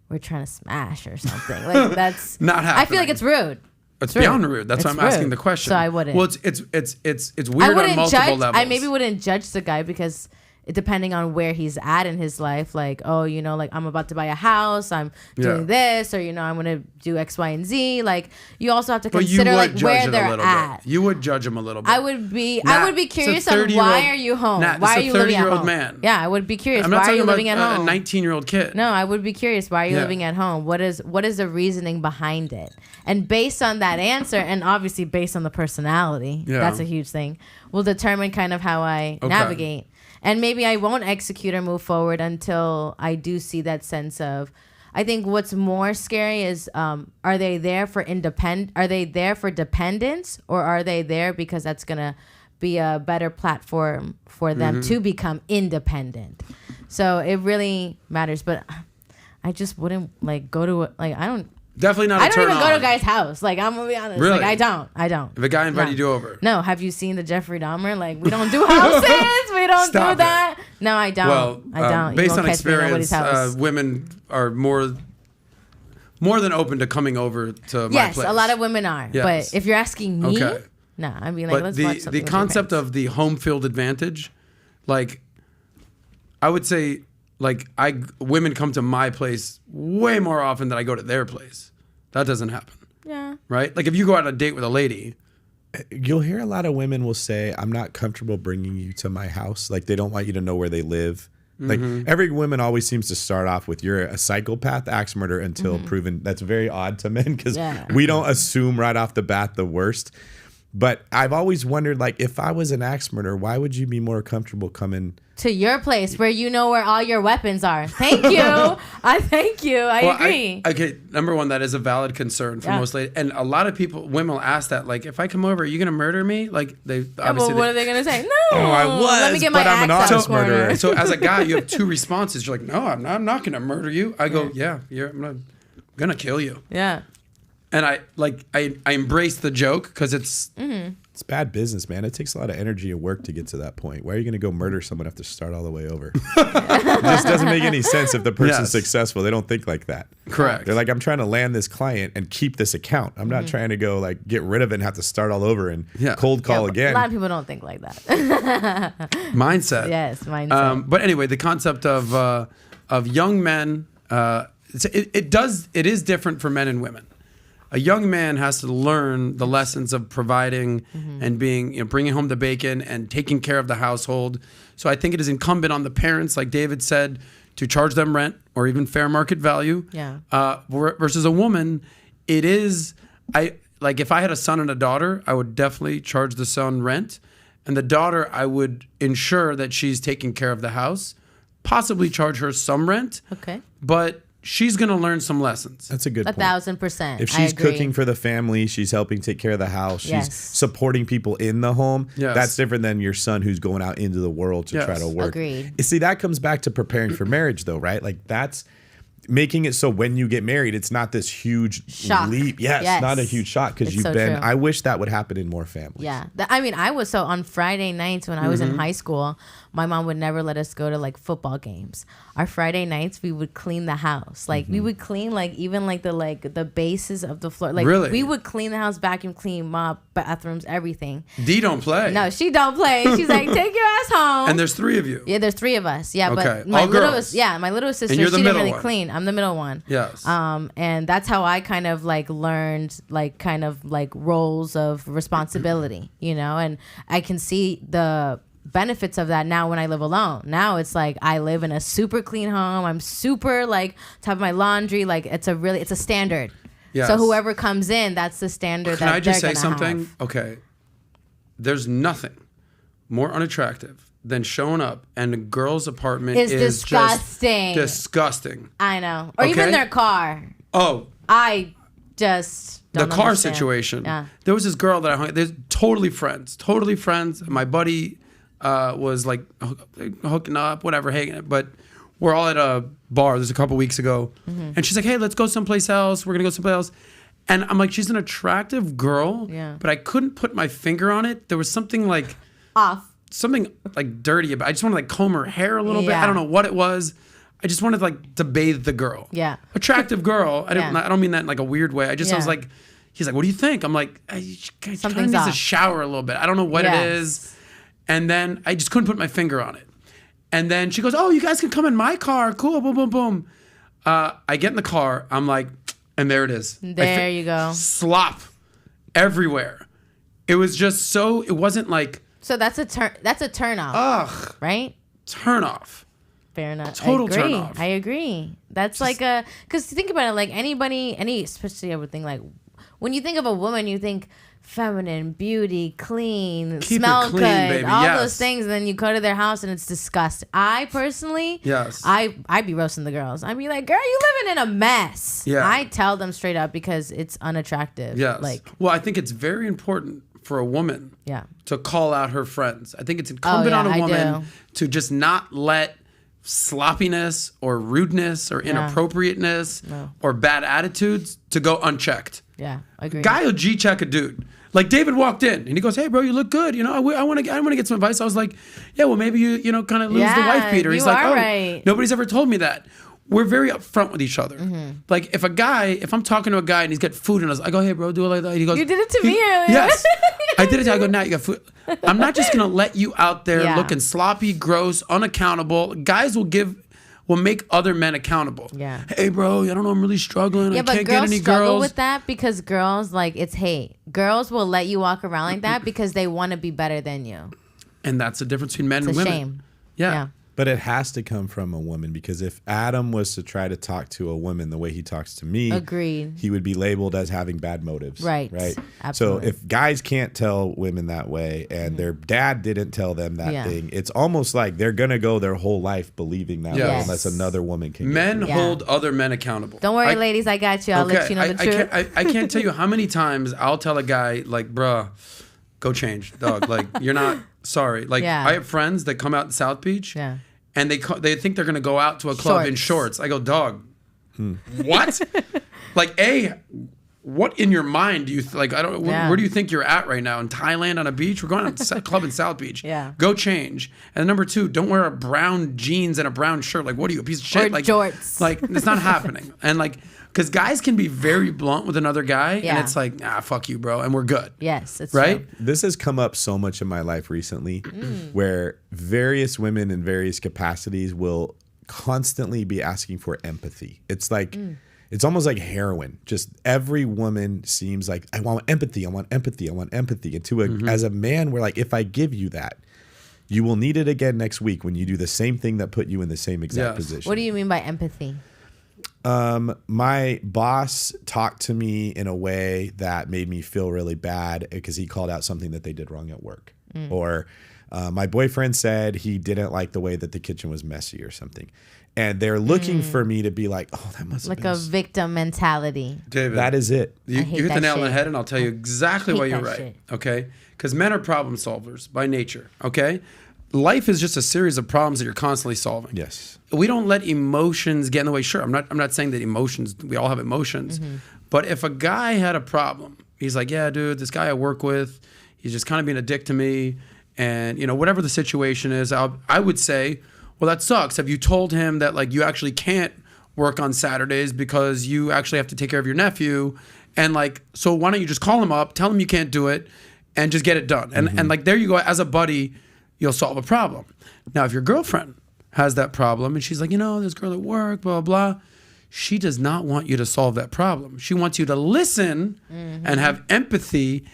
we're trying to smash or something. Like that's not happening. I feel like it's rude. It's beyond rude. That's why I'm asking the question. So I wouldn't. Well, it's weird on multiple levels. I maybe wouldn't judge the guy because depending on where he's at in his life, like, oh, like I'm about to buy a house, I'm doing this, or I'm gonna do X, Y, and Z. Like you also have to consider like where they're at. You would judge him a little bit. I would be curious on why are you home? Why are you living at home? Man. Yeah, I would be curious. I'm why not are you talking living at about home? A 19-year-old kid. No, I would be curious. Why are you living at home? What is the reasoning behind it? And based on that answer, and obviously based on the personality, that's a huge thing, will determine kind of how I navigate. And maybe I won't execute or move forward until I do see that sense of. I think what's more scary is are they there for dependence, or are they there because that's gonna be a better platform for them to become independent? So it really matters. But I just wouldn't go to I don't. Definitely not. I don't even go to a guy's house. Like I'm gonna be honest. Really? Like I don't. If a guy invited you over. No. Have you seen the Jeffrey Dahmer? Like we don't do houses. We don't do that. It. No, I don't. Well, I don't. Based on experience, women are more than open to coming over to my place. Yes, a lot of women are. Yes. But if you're asking me, no, I'd be like, let's watch something. The concept of the home field advantage, like I would say. Like women come to my place way more often than I go to their place. That doesn't happen. Yeah. Right? Like if you go on a date with a lady, you'll hear a lot of women will say, "I'm not comfortable bringing you to my house." Like they don't want you to know where they live. Like every woman always seems to start off with you're a psychopath, axe murderer until proven. That's very odd to men because we don't assume right off the bat the worst. But I've always wondered, like, if I was an axe murderer, why would you be more comfortable coming to your place where you know where all your weapons are? Thank you. Thank you. I agree. Okay, number one, that is a valid concern for most ladies. And a lot of women will ask that, like, if I come over, are you going to murder me? Like, they obviously. What are they going to say? No. Oh, I was, let me get my I'm an honest murderer. So as a guy, you have two responses. You're like, no, I'm not going to murder you. I go, I'm going to kill you. Yeah. And I embrace the joke because it's bad business, man. It takes a lot of energy and work to get to that point. Why are you going to go murder someone after start all the way over? It just doesn't make any sense if the person's successful. They don't think like that. Correct. They're like, I'm trying to land this client and keep this account. I'm not trying to go like get rid of it and have to start all over and cold call again. A lot of people don't think like that. Mindset. Yes, mindset. But anyway, the concept of young men, it is different for men and women. A young man has to learn the lessons of providing and being, bringing home the bacon and taking care of the household. So I think it is incumbent on the parents, like David said, to charge them rent or even fair market value. Yeah. Versus a woman, it is, if I had a son and a daughter, I would definitely charge the son rent. And the daughter, I would ensure that she's taking care of the house, possibly charge her some rent. Okay. But she's going to learn some lessons. That's a good point. 1,000%. If she's cooking for the family, she's helping take care of the house, she's supporting people in the home, that's different than your son who's going out into the world to try to work. Agreed. You see, that comes back to preparing for marriage though, right? Like making it so when you get married, it's not this huge shock. leap. Yes, not a huge shock because you've been. True. I wish that would happen in more families. Yeah, I was on Friday nights when I was in high school. My mom would never let us go to like football games. Our Friday nights, we would clean the house. Like we would clean like even like the bases of the floor. Like really? We would clean the house, vacuum clean, mop, bathrooms, everything. D don't play. No, she don't play. She's like, take your ass home. And there's 3 of you. Yeah, there's 3 of us. Yeah, okay. but my all little girls. my little sister, and you're she the didn't really one. clean. I'm the middle one. Yes. And that's how I kind of like learned like kind of like roles of responsibility, you know, and I can see the benefits of that now when I live alone. Now it's like I live in a super clean home. I'm super like top of my laundry. Like it's a standard. Yes. So whoever comes in, that's the standard. Can that I just they're say gonna something? have. Okay. There's nothing more unattractive than showing up and a girl's apartment It's is disgusting. just disgusting. I know. Or Okay? even their car. Oh, I just the don't car understand. situation. Yeah. There was this girl that I hung. They're totally friends. My buddy was like hooking up, whatever, hanging. But we're all at a bar. This was a couple weeks ago, and she's like, "Hey, let's go someplace else. We're gonna go someplace else." And I'm like, she's an attractive girl, Yeah. but I couldn't put my finger on it. There was something like something like dirty about. I just wanted to like comb her hair a little bit. Yeah. I don't know what it was. I just wanted like to bathe the girl. Yeah. Attractive girl. I don't mean that in like a weird way. I was Yeah. like, he's like, what do you think? I'm like, she kind of Something's needs to off. shower a little bit. I don't know what it is. And then I just couldn't put my finger on it. And then she goes, oh, you guys can come in my car. Cool. Boom, boom, boom. I get in the car. I'm like, and there it is. There you go. Slop everywhere. It was just so. It wasn't like. So that's a turn off. Ugh. Right? Turn off. Fair enough. Total I agree. turn off. I agree. That's like because think about it, like especially I would think like when you think of a woman, you think feminine, beauty, clean, Keep smell it clean, good, baby. all Yes. those things, and then you go to their house and it's disgusting. I personally, Yes. I'd be roasting the girls. I'd be like, girl, you living in a mess. Yeah. I tell them straight up because it's unattractive. Yes. Like, Well, I think it's very important for a woman yeah. to call out her friends. I think it's incumbent on a I woman do. to just not let sloppiness or rudeness or inappropriateness or bad attitudes to go unchecked. Yeah, I agree. Guy will G-check a dude. Like David walked in and he goes, "Hey, bro, you look good. You know, I want to get some advice." I was like, "Yeah, well, maybe you know, kind of lose the wife beater." He's you like, are "Oh, right. nobody's ever told me that." We're very upfront with each other. Mm-hmm. Like if I'm talking to a guy and he's got food in us, I go, "Hey, bro, do it like that." He goes, You did it to me earlier. Yes, I did it. I go, "Now you got food." I'm not just gonna let you out there Yeah. looking sloppy, gross, unaccountable. Guys will make other men accountable. Yeah. Hey, bro, I don't know. I'm really struggling. Yeah, I but can't girls get any struggle girls. with that because girls, like, it's hate. Girls will let you walk around like that because they want to be better than you. And that's the difference between men It's and a women. shame. Yeah. But it has to come from a woman because if Adam was to try to talk to a woman the way he talks to me, Agreed. he would be labeled as having bad motives. Right. Right. Absolutely. So if guys can't tell women that way and their dad didn't tell them that Yeah. thing, it's almost like they're going to go their whole life believing that way Yes. unless another woman can. Men get through it. Yeah. hold other men accountable. Don't worry, ladies. I got you. I'll let you know the truth. I can't tell you how many times I'll tell a guy, like, bruh, go change, dog. Like, you're not sorry. Like, Yeah. I have friends that come out in South Beach. Yeah. And they think they're gonna go out to a club in shorts. I go, dog. What? Like, what in your mind do you like? I don't. Yeah. Where do you think you're at right now? In Thailand on a beach? We're going out to a club in South Beach. Yeah. Go change. And number 2, don't wear a brown jeans and a brown shirt. Like, what are you, a piece of shit? Or Like jorts. Like, it's not happening. And like, because guys can be very blunt with another guy, Yeah. and it's like, fuck you, bro, and we're good. Yes, it's Right? true. This has come up so much in my life recently where various women in various capacities will constantly be asking for empathy. It's like, it's almost like heroin. Just every woman seems like, I want empathy, I want empathy, I want empathy. And as a man, we're like, if I give you that, you will need it again next week when you do the same thing that put you in the same exact Yes. position. What do you mean by empathy? My boss talked to me in a way that made me feel really bad because he called out something that they did wrong at work. Or my boyfriend said he didn't like the way that the kitchen was messy or something. And they're looking for me to be like, oh, that must have Like been a victim mentality. David, that is it. You hate hit the that nail on the shit. head, and I'll tell you exactly hate why you're that right. shit. Okay? Because men are problem solvers by nature. Okay? life is just a series of problems that you're constantly solving. Yes. We don't let emotions get in the way. Sure, I'm not saying that emotions, we all have emotions. But if a guy had a problem, he's like, yeah, dude, this guy I work with, he's just kind of being a dick to me. And, whatever the situation is, I would say, well, that sucks. Have you told him that, like, you actually can't work on Saturdays because you actually have to take care of your nephew? And, like, so why don't you just call him up, tell him you can't do it, and just get it done. And like, there you go. As a buddy, you'll solve a problem. Now, if your girlfriend has that problem and she's like, this girl at work, blah, blah, blah, she does not want you to solve that problem. She wants you to listen and have empathy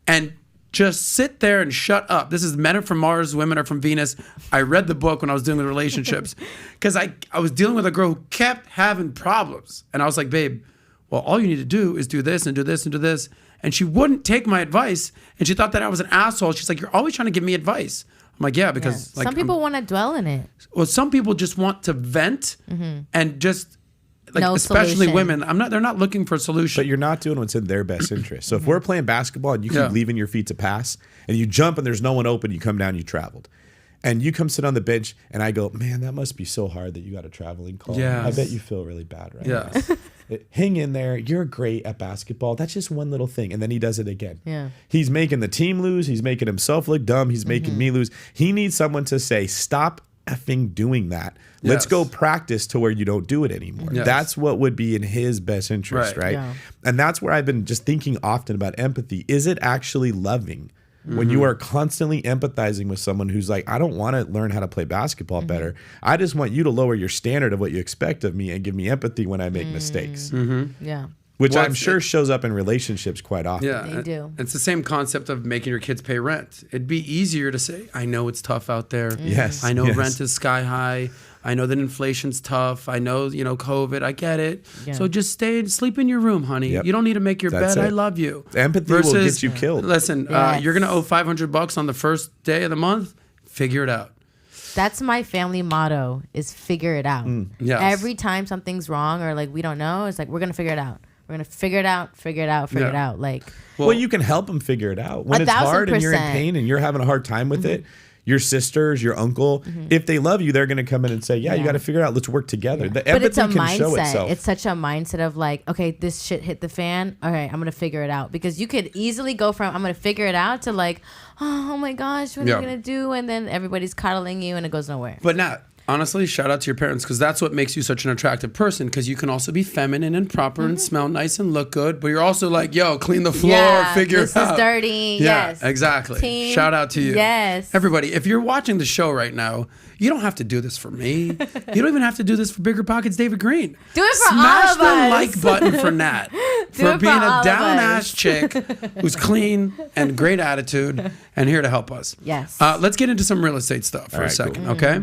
and just sit there and shut up. This is Men Are From Mars, Women Are From Venus. I read the book when I was dealing with relationships because I was dealing with a girl who kept having problems. And I was like, babe, well, all you need to do is do this and do this and do this. And she wouldn't take my advice. And she thought that I was an asshole. She's like, you're always trying to give me advice. I'm like, yeah, because like some people want to dwell in it. Well, some people just want to vent and just like, No especially solution. women. They're not looking for a solution. But you're not doing what's in their best interest. So if we're playing basketball and you keep leaving your feet to pass and you jump and there's no one open, you come down, you traveled. And you come sit on the bench and I go, man, that must be so hard that you got a traveling call. Yes. I bet you feel really bad right Yes. now. Hang in there. You're great at basketball. That's just one little thing. And then he does it again. Yeah. He's making the team lose. He's making himself look dumb. He's making me lose. He needs someone to say, stop effing doing that. Let's Yes. go practice to where you don't do it anymore. Yes. That's what would be in his best interest, right? Yeah. And that's where I've been just thinking often about empathy. Is it actually loving? When you are constantly empathizing with someone who's like, I don't want to learn how to play basketball better. I just want you to lower your standard of what you expect of me and give me empathy when I make mistakes. Yeah. Which Well, I'm sure shows up in relationships quite often. Yeah, They do. It's the same concept of making your kids pay rent. It'd be easier to say, I know it's tough out there. Yes, I know yes. rent is sky high. I know that inflation's tough. I know, COVID. I get it. Yeah. So just sleep in your room, honey. Yep. You don't need to make your That's bed. it. I love you. Empathy will get you killed. Listen, Yes. you're going to owe $500 on the first day of the month. Figure it out. That's my family motto is figure it out. Yes. Every time something's wrong or like we don't know, it's like we're going to figure it out. We're going to figure it out, figure it out, figure it Yeah. out. Like, Well, you can help them figure it out. When it's 1,000%. hard and you're in pain and you're having a hard time with it, your sisters, your uncle, if they love you, they're going to come in and say, yeah, you got to figure it out. Let's work together. The but it's empathy a can show mindset. itself. It's such a mindset of like, okay, this shit hit the fan. All right, I'm going to figure it out. Because you could easily go from, I'm going to figure it out to like, oh my gosh, what are Yeah. you going to do? And then everybody's coddling you and it goes nowhere. But Nat, honestly, shout out to your parents because that's what makes you such an attractive person because you can also be feminine and proper and smell nice and look good, but you're also like, yo, clean the floor, figure this it out. is dirty. Yeah, Yes. exactly. Team. Shout out to you. Yes. Everybody, if you're watching the show right now, you don't have to do this for me. You don't even have to do this for Bigger Pockets David Greene. Do it for Smash all of the us. like button for Nat. for it for being all a of down-ass us. chick who's clean and great attitude and here to help us. Yes. Let's get into some real estate stuff for a right, second, cool. okay?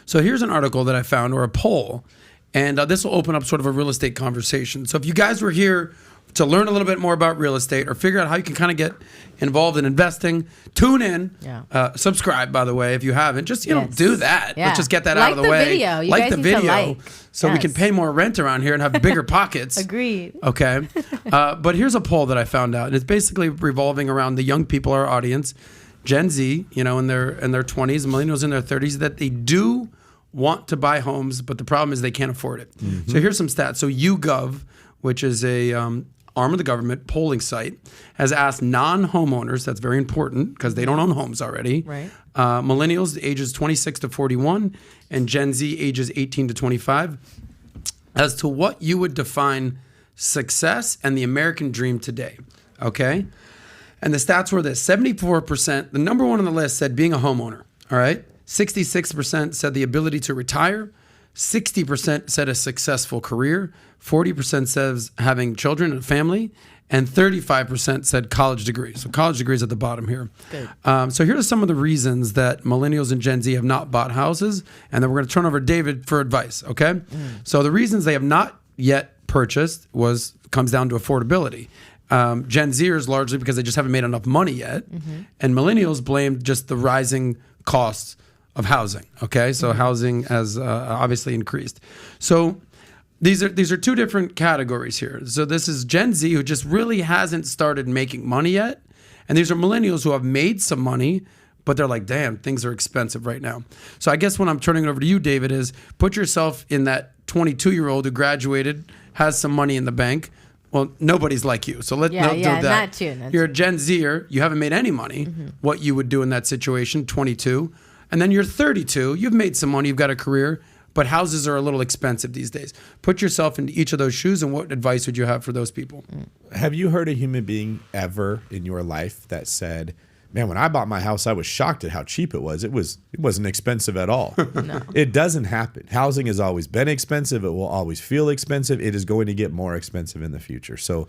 So here's an article that I found or a poll, and this will open up sort of a real estate conversation. So if you guys were here to learn a little bit more about real estate or figure out how you can kind of get involved in investing, tune in. Yeah. Subscribe, by the way, if you haven't. Just, Yes. do that. Yeah. Let's just get that Like out of the the way. video. You like guys the need to video like. so we can Yes. pay more rent around here and have bigger pockets. Agreed. Okay. But here's a poll that I found out. And it's basically revolving around the young people, our audience, Gen Z, in their 20s, millennials in their 30s, that they do want to buy homes, but the problem is they can't afford it. So here's some stats. So YouGov, which is a arm of the government polling site, has asked non-homeowners, that's very important because they don't own homes already, Right. millennials ages 26 to 41 and Gen Z ages 18 to 25, as to what you would define success and the American dream today, okay? And the stats were this: 74%, the number one on the list said being a homeowner, all right? 66% said the ability to retire, 60% said a successful career, 40% says having children and a family, and 35% said college degree. So college degrees at the bottom here. Good. So here are some of the reasons that millennials and Gen Z have not bought houses, and then we're going to turn over to David for advice, okay? So the reasons they have not yet purchased comes down to affordability. Gen Zers largely because they just haven't made enough money yet, and millennials blamed just the rising costs of housing. Okay, so housing has obviously increased. So these are two different categories here. So this is Gen Z who just really hasn't started making money yet, and these are millennials who have made some money but they're like, damn, things are expensive right now. So I guess when I'm turning it over to you, David, is put yourself in that 22-year-old who graduated, has some money in the bank. Well, nobody's like you. So let's do that. Not you. You're a Gen Zer. You haven't made any money. What you would do in that situation, 22. And then you're 32. You've made some money. You've got a career. But houses are a little expensive these days. Put yourself into each of those shoes, and what advice would you have for those people? Have you heard a human being ever in your life that said, man, when I bought my house, I was shocked at how cheap it was. It wasn't expensive at all. No. It doesn't happen. Housing has always been expensive. It will always feel expensive. It is going to get more expensive in the future. So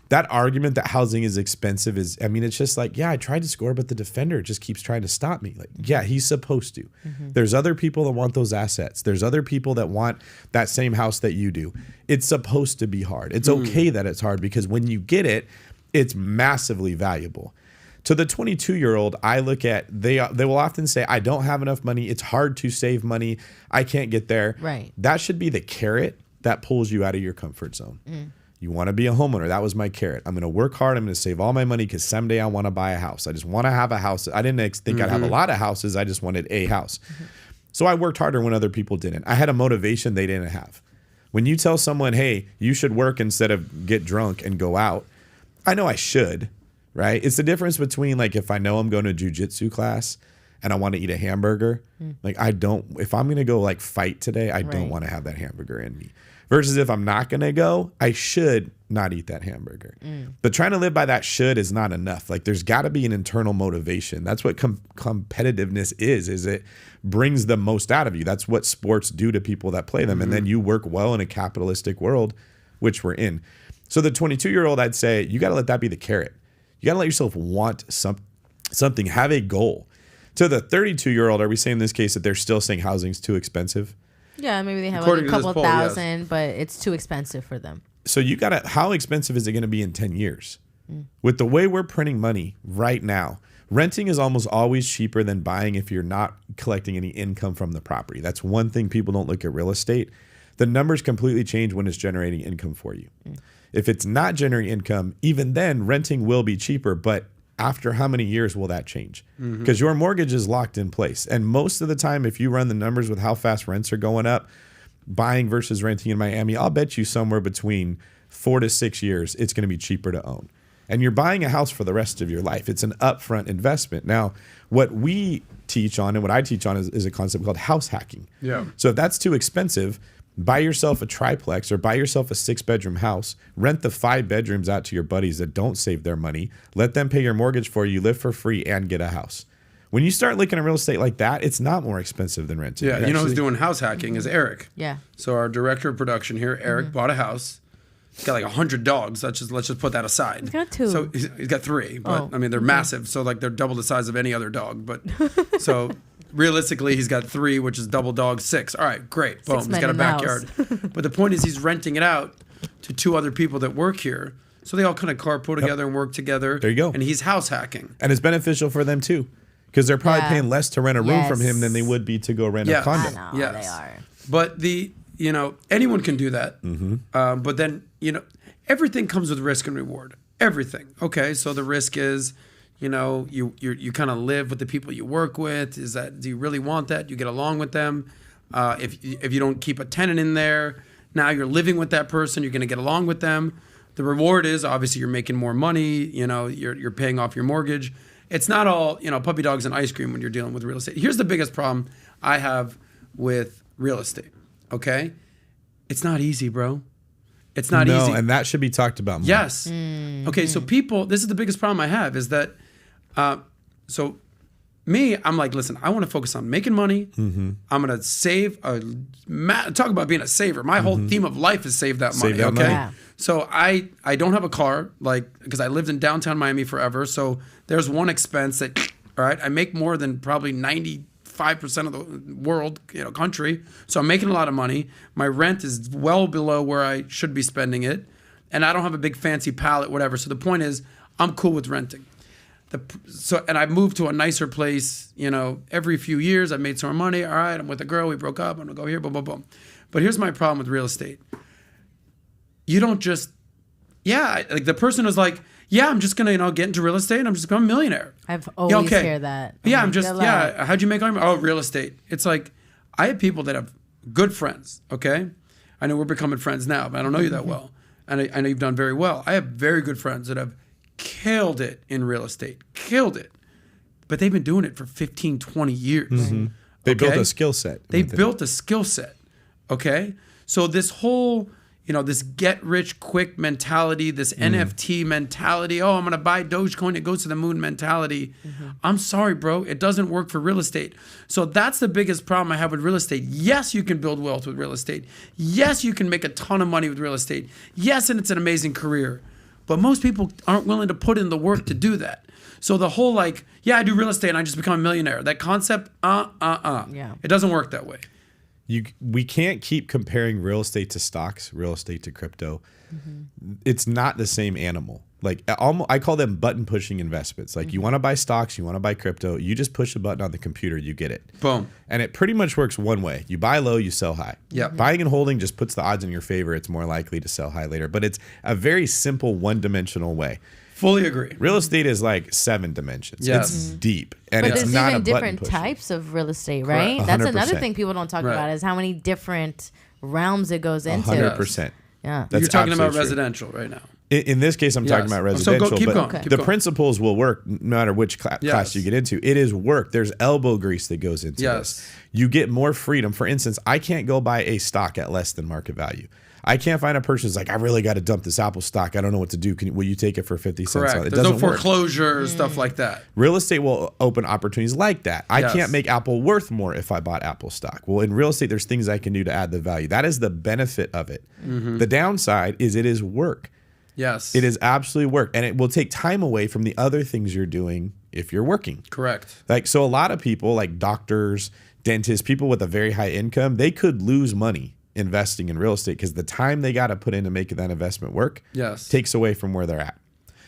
that argument that housing is expensive is, I mean, it's just like, yeah, I tried to score, but the defender just keeps trying to stop me. Like, yeah, he's supposed to. There's other people that want those assets. There's other people that want that same house that you do. It's supposed to be hard. It's okay that it's hard, because when you get it, it's massively valuable. To the 22-year-old, I look at, they will often say, I don't have enough money. It's hard to save money. I can't get there. Right. That should be the carrot that pulls you out of your comfort zone. You want to be a homeowner. That was my carrot. I'm going to work hard. I'm going to save all my money because someday I want to buy a house. I just want to have a house. I didn't think I'd have a lot of houses. I just wanted a house. So I worked harder when other people didn't. I had a motivation they didn't have. When you tell someone, hey, you should work instead of get drunk and go out, I know I should, right? It's the difference between, like, if I know I'm going to a jiu-jitsu class and I want to eat a hamburger, like, if I'm going to go like fight today, I don't want to have that hamburger in me. Versus if I'm not going to go, I should not eat that hamburger. But trying to live by that should is not enough. Like, there's got to be an internal motivation. That's what competitiveness is it brings the most out of you. That's what sports do to people that play them. And then you work well in a capitalistic world, which we're in. So the 22-year-old, I'd say, you got to let that be the carrot. You got to let yourself want something, have a goal. To the 32-year-old, are we saying in this case that they're still saying housing's too expensive? Yeah, maybe they have According like a couple thousand, but it's too expensive for them. So you got to, how expensive is it going to be in 10 years? With the way we're printing money right now, renting is almost always cheaper than buying if you're not collecting any income from the property. That's one thing people don't look at real estate. The numbers completely change when it's generating income for you. If it's not generating income, even then renting will be cheaper, but after how many years will that change? Because your mortgage is locked in place. And most of the time, if you run the numbers with how fast rents are going up, buying versus renting in Miami, I'll bet you somewhere between 4 to 6 years, it's going to be cheaper to own. And you're buying a house for the rest of your life. It's an upfront investment. Now, what we teach on and what I teach on is a concept called house hacking. Yeah. So if that's too expensive, buy yourself a triplex or buy yourself a 6-bedroom house, rent the 5 bedrooms out to your buddies that don't save their money, let them pay your mortgage for you, live for free, and get a house. When you start looking at real estate like that, it's not more expensive than renting. Yeah, you know who's doing house hacking is Eric. Yeah. So our director of production here, Eric, bought a house. He's got like 100 dogs. Let's just put that aside. He's got 2. So he's got 3, but I mean they're massive. So like they're double the size of any other dog. But so realistically, he's got 3, which is double dog 6. All right, great. Boom. He's got a backyard. But the point is, he's renting it out to 2 other people that work here. So they all kind of carpool together and work together. There you go. And he's house hacking. And it's beneficial for them too, because they're probably paying less to rent a room from him than they would be to go rent a condo. I know, Yes. they are. But anyone can do that. But then, everything comes with risk and reward. Everything. Okay, so the risk is, you kind of live with the people you work with. Do you really want that? Do you get along with them? If you don't keep a tenant in there, now you're living with that person. You're going to get along with them. The reward is obviously you're making more money. You're paying off your mortgage. It's not all puppy dogs and ice cream when you're dealing with real estate. Here's the biggest problem I have with real estate. Okay, it's not easy, bro. It's not easy. No, and that should be talked about more. Yes. Okay, so people, this is the biggest problem I have is that, so me, I'm like, listen, I want to focus on making money. I'm going to save, talk about being a saver. My whole theme of life is save that money, Save that okay? money. Yeah. So I don't have a car, because I lived in downtown Miami forever. So there's one expense that, all right, I make more than probably 95% of the world, country. So I'm making a lot of money. My rent is well below where I should be spending it. And I don't have a big fancy pallet, whatever. So the point is, I'm cool with renting. And I moved to a nicer place, every few years. I made some more money. All right, I'm with a girl. We broke up. I'm going to go here, boom, boom, boom. But here's my problem with real estate. You don't just, like the person who's like, yeah, I'm just gonna get into real estate and I'm just become a millionaire. I've always heard that. Yeah, I'm I'm just good luck. how'd you make all your money? Oh, real estate. It's like I have people that have good friends. Okay, I know we're becoming friends now, but I don't know you that well, and I know you've done very well. I have very good friends that have killed it in real estate, killed it, but they've been doing it for 15, 20 years. Mm-hmm. They built a skill set. They built a skill set. Okay, so this whole this get rich quick mentality, this NFT mentality, oh, I'm going to buy Dogecoin, it goes to the moon mentality. I'm sorry, bro. It doesn't work for real estate. So that's the biggest problem I have with real estate. Yes, you can build wealth with real estate. Yes, you can make a ton of money with real estate. Yes, and it's an amazing career. But most people aren't willing to put in the work to do that. So the whole I do real estate and I just become a millionaire. That concept, Yeah. It doesn't work that way. We can't keep comparing real estate to stocks, real estate to crypto. It's not the same animal. Like I call them button pushing investments. Like you want to buy stocks, you want to buy crypto, you just push a button on the computer, you get it. Boom. And it pretty much works one way. You buy low, you sell high. Yeah. Buying and holding just puts the odds in your favor. It's more likely to sell high later. But it's a very simple one-dimensional way. Fully agree. Real estate is like 7 dimensions. Yes. It's deep. And But it's there's not even a button different pusher. types of real estate, right? Correct. That's 100%. another thing people don't talk Right. about is how many different realms it goes into. 100%. Yeah. That's You're talking about absolutely true. residential right now. In this case, I'm talking Yes. about So residential, keep but going, Okay. keep the going. principles will work no matter which class Yes. you get into. It is work. There's elbow grease that goes into Yes. this. You get more freedom. For instance, I can't go buy a stock at less than market value. I can't find a person who's like, I really got to dump this Apple stock. I don't know what to do. Will you take it for 50 cents? Correct. It There's no doesn't work. foreclosure or stuff like that. Real estate will open opportunities like that. I Yes. can't make Apple worth more if I bought Apple stock. Well, in real estate, there's things I can do to add the value. That is the benefit of it. The downside is it is work. Yes. It is absolutely work, and it will take time away from the other things you're doing if you're working. Correct. Like, so a lot of people, like doctors, dentists, people with a very high income, they could lose money investing in real estate because the time they got to put in to make that investment work Yes. takes away from where they're at.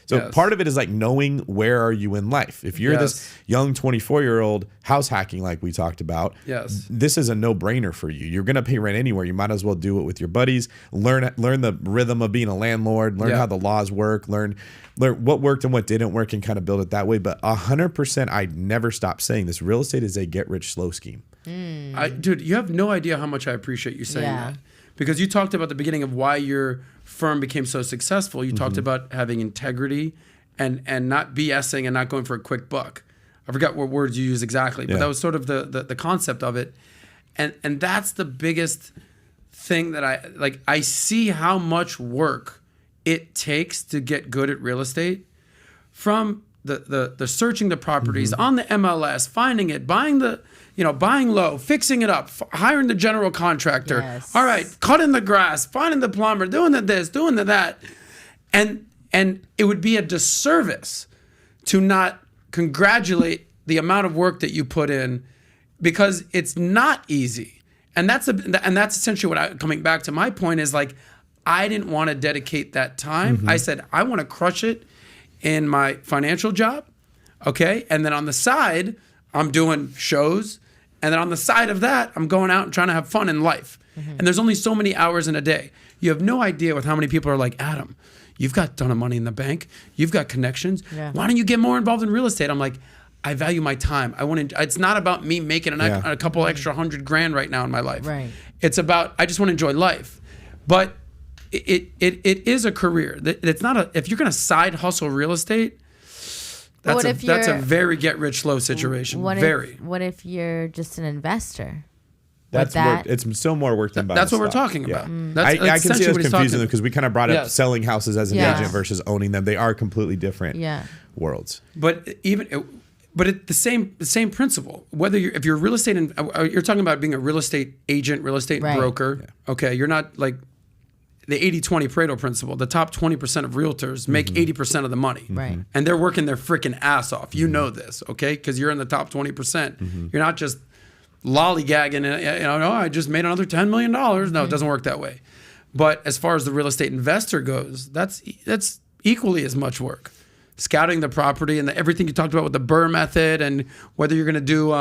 So Yes. part of it is like knowing where are you in life. If you're this Yes. young 24-year-old house hacking like we talked about, Yes. this is a no-brainer for you. You're going to pay rent anywhere. You might as well do it with your buddies. Learn the rhythm of being a landlord. Learn Yeah. how the laws work. Learn what worked and what didn't work and kind of build it that way. But 100%, I never stop saying this. Real estate is a get-rich-slow scheme. Dude, you have no idea how much I appreciate you saying Yeah. that. Because you talked about the beginning of why your firm became so successful. You talked about having integrity and not BSing and not going for a quick buck. I forgot what words you used exactly, but Yeah. that was sort of the concept of it. And that's the biggest thing that I see how much work it takes to get good at real estate, from the searching the properties on the MLS, finding it, buying low, fixing it up, hiring the general contractor. Yes. All right, cutting the grass, finding the plumber, doing the this, doing the that. And it would be a disservice to not congratulate the amount of work that you put in, because it's not easy. And that's essentially what coming back to my point is, like, I didn't want to dedicate that time. I said, I want to crush it in my financial job. Okay. And then on the side, I'm doing shows. And then on the side of that, I'm going out and trying to have fun in life. And there's only so many hours in a day. You have no idea with how many people are like, Adam, you've got a ton of money in the bank. You've got connections. Yeah. Why don't you get more involved in real estate? I'm like, I value my time. It's not about me making a couple extra $100,000 right now in my life. Right. It's about, I just want to enjoy life. But it is a career. It's not if you're going to side hustle real estate, that's a very get rich slow situation. What very. What if you're just an investor? That's that- work. It's still more work than buying That's what we're stock. talking Yeah. about. That's I can see essentially that's what he's confusing talking because we kind of brought up Yes. selling houses as an Yes. agent versus owning them. They are completely different worlds. But the same principle. Whether if you're real estate, you're talking about being a real estate agent, real estate Right. broker. Okay, you're not like the 80-20 Pareto principle. The top 20% of realtors make 80% of the money. Right. And they're working their freaking ass off. You know this, okay? Because you're in the top 20%. You're not just lollygagging, no, I just made another $10 million. No, it doesn't work that way. But as far as the real estate investor goes, that's equally as much work. Scouting the property and everything you talked about with the BRRRR method, and whether you're going to do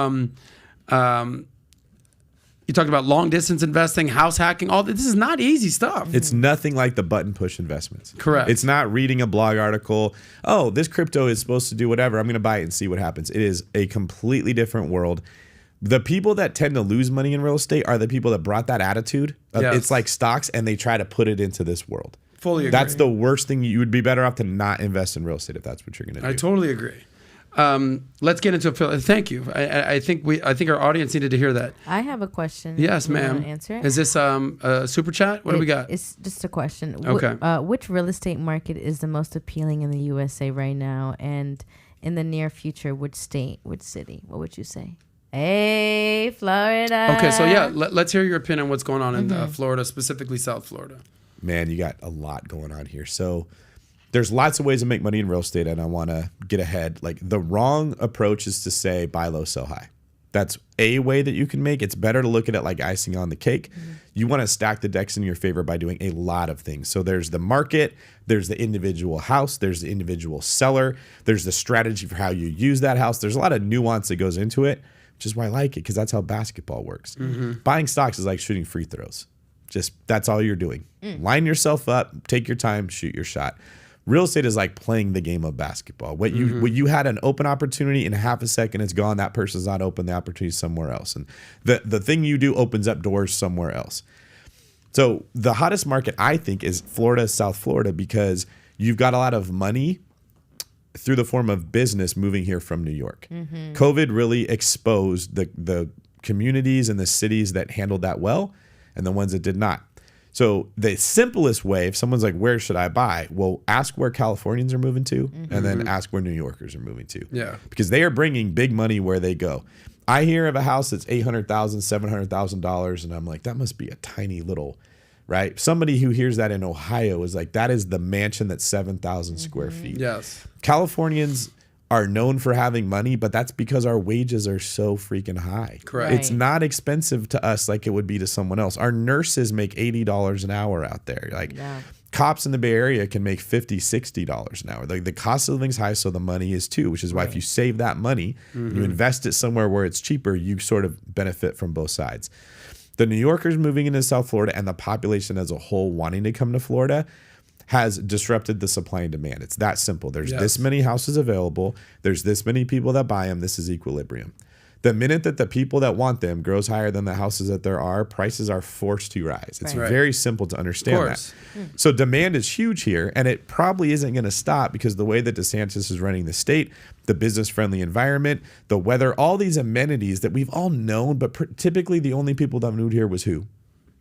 You talked about long distance investing, house hacking. All this is not easy stuff. It's nothing like the button push investments. Correct. It's not reading a blog article. Oh, this crypto is supposed to do whatever. I'm going to buy it and see what happens. It is a completely different world. The people that tend to lose money in real estate are the people that brought that attitude. Yes. It's like stocks, and they try to put it into this world. Fully agree. That's the worst thing. You would be better off to not invest in real estate if that's what you're going to do. I totally agree. Let's get into a. Thank you. I think our audience needed to hear that. I have a question. Yes, You wanna ma'am. Answer it? Is this a super chat? What do we got? It's just a question. Okay. Which real estate market is the most appealing in the USA right now, and in the near future, which state, which city? What would you say? Hey, Florida. Okay, so yeah, let's hear your opinion on what's going on in Florida, specifically South Florida. Man, you got a lot going on here. So there's lots of ways to make money in real estate, and I want to get ahead. Like, the wrong approach is to say buy low, sell high. That's a way that you can make. It's better to look at it like icing on the cake. You want to stack the decks in your favor by doing a lot of things. So there's the market, there's the individual house, there's the individual seller, there's the strategy for how you use that house. There's a lot of nuance that goes into it, which is why I like it, because that's how basketball works. Buying stocks is like shooting free throws. Just that's all you're doing. Line yourself up, take your time, shoot your shot. Real estate is like playing the game of basketball. What you had an open opportunity in half a second, it's gone. That person's not open. The opportunity is somewhere else. And the thing you do opens up doors somewhere else. So the hottest market, I think, is Florida, South Florida, because you've got a lot of money through the form of business moving here from New York. COVID really exposed the communities and the cities that handled that well and the ones that did not. So the simplest way, if someone's like, where should I buy? Well, ask where Californians are moving to, and then ask where New Yorkers are moving to. Yeah. Because they are bringing big money where they go. I hear of a house that's $800,000, $700,000, and I'm like, that must be a tiny little, right? Somebody who hears that in Ohio is like, that is the mansion that's 7,000 square feet. Yes. Californians are known for having money, but that's because our wages are so freaking high. Correct. It's not expensive to us like it would be to someone else. Our nurses make $80 an hour out there. Like, cops in the Bay Area can make $50, $60 an hour. The cost of living's high, so the money is too, which is why if you save that money, you invest it somewhere where it's cheaper, you sort of benefit from both sides. The New Yorkers moving into South Florida and the population as a whole wanting to come to Florida has disrupted the supply and demand. It's that simple. There's this many houses available. There's this many people that buy them. This is equilibrium. The minute that the people that want them grows higher than the houses that there are, prices are forced to rise. It's very simple to understand that. So demand is huge here, and it probably isn't going to stop because the way that DeSantis is running the state, the business-friendly environment, the weather, all these amenities that we've all known, but typically the only people that moved here was who?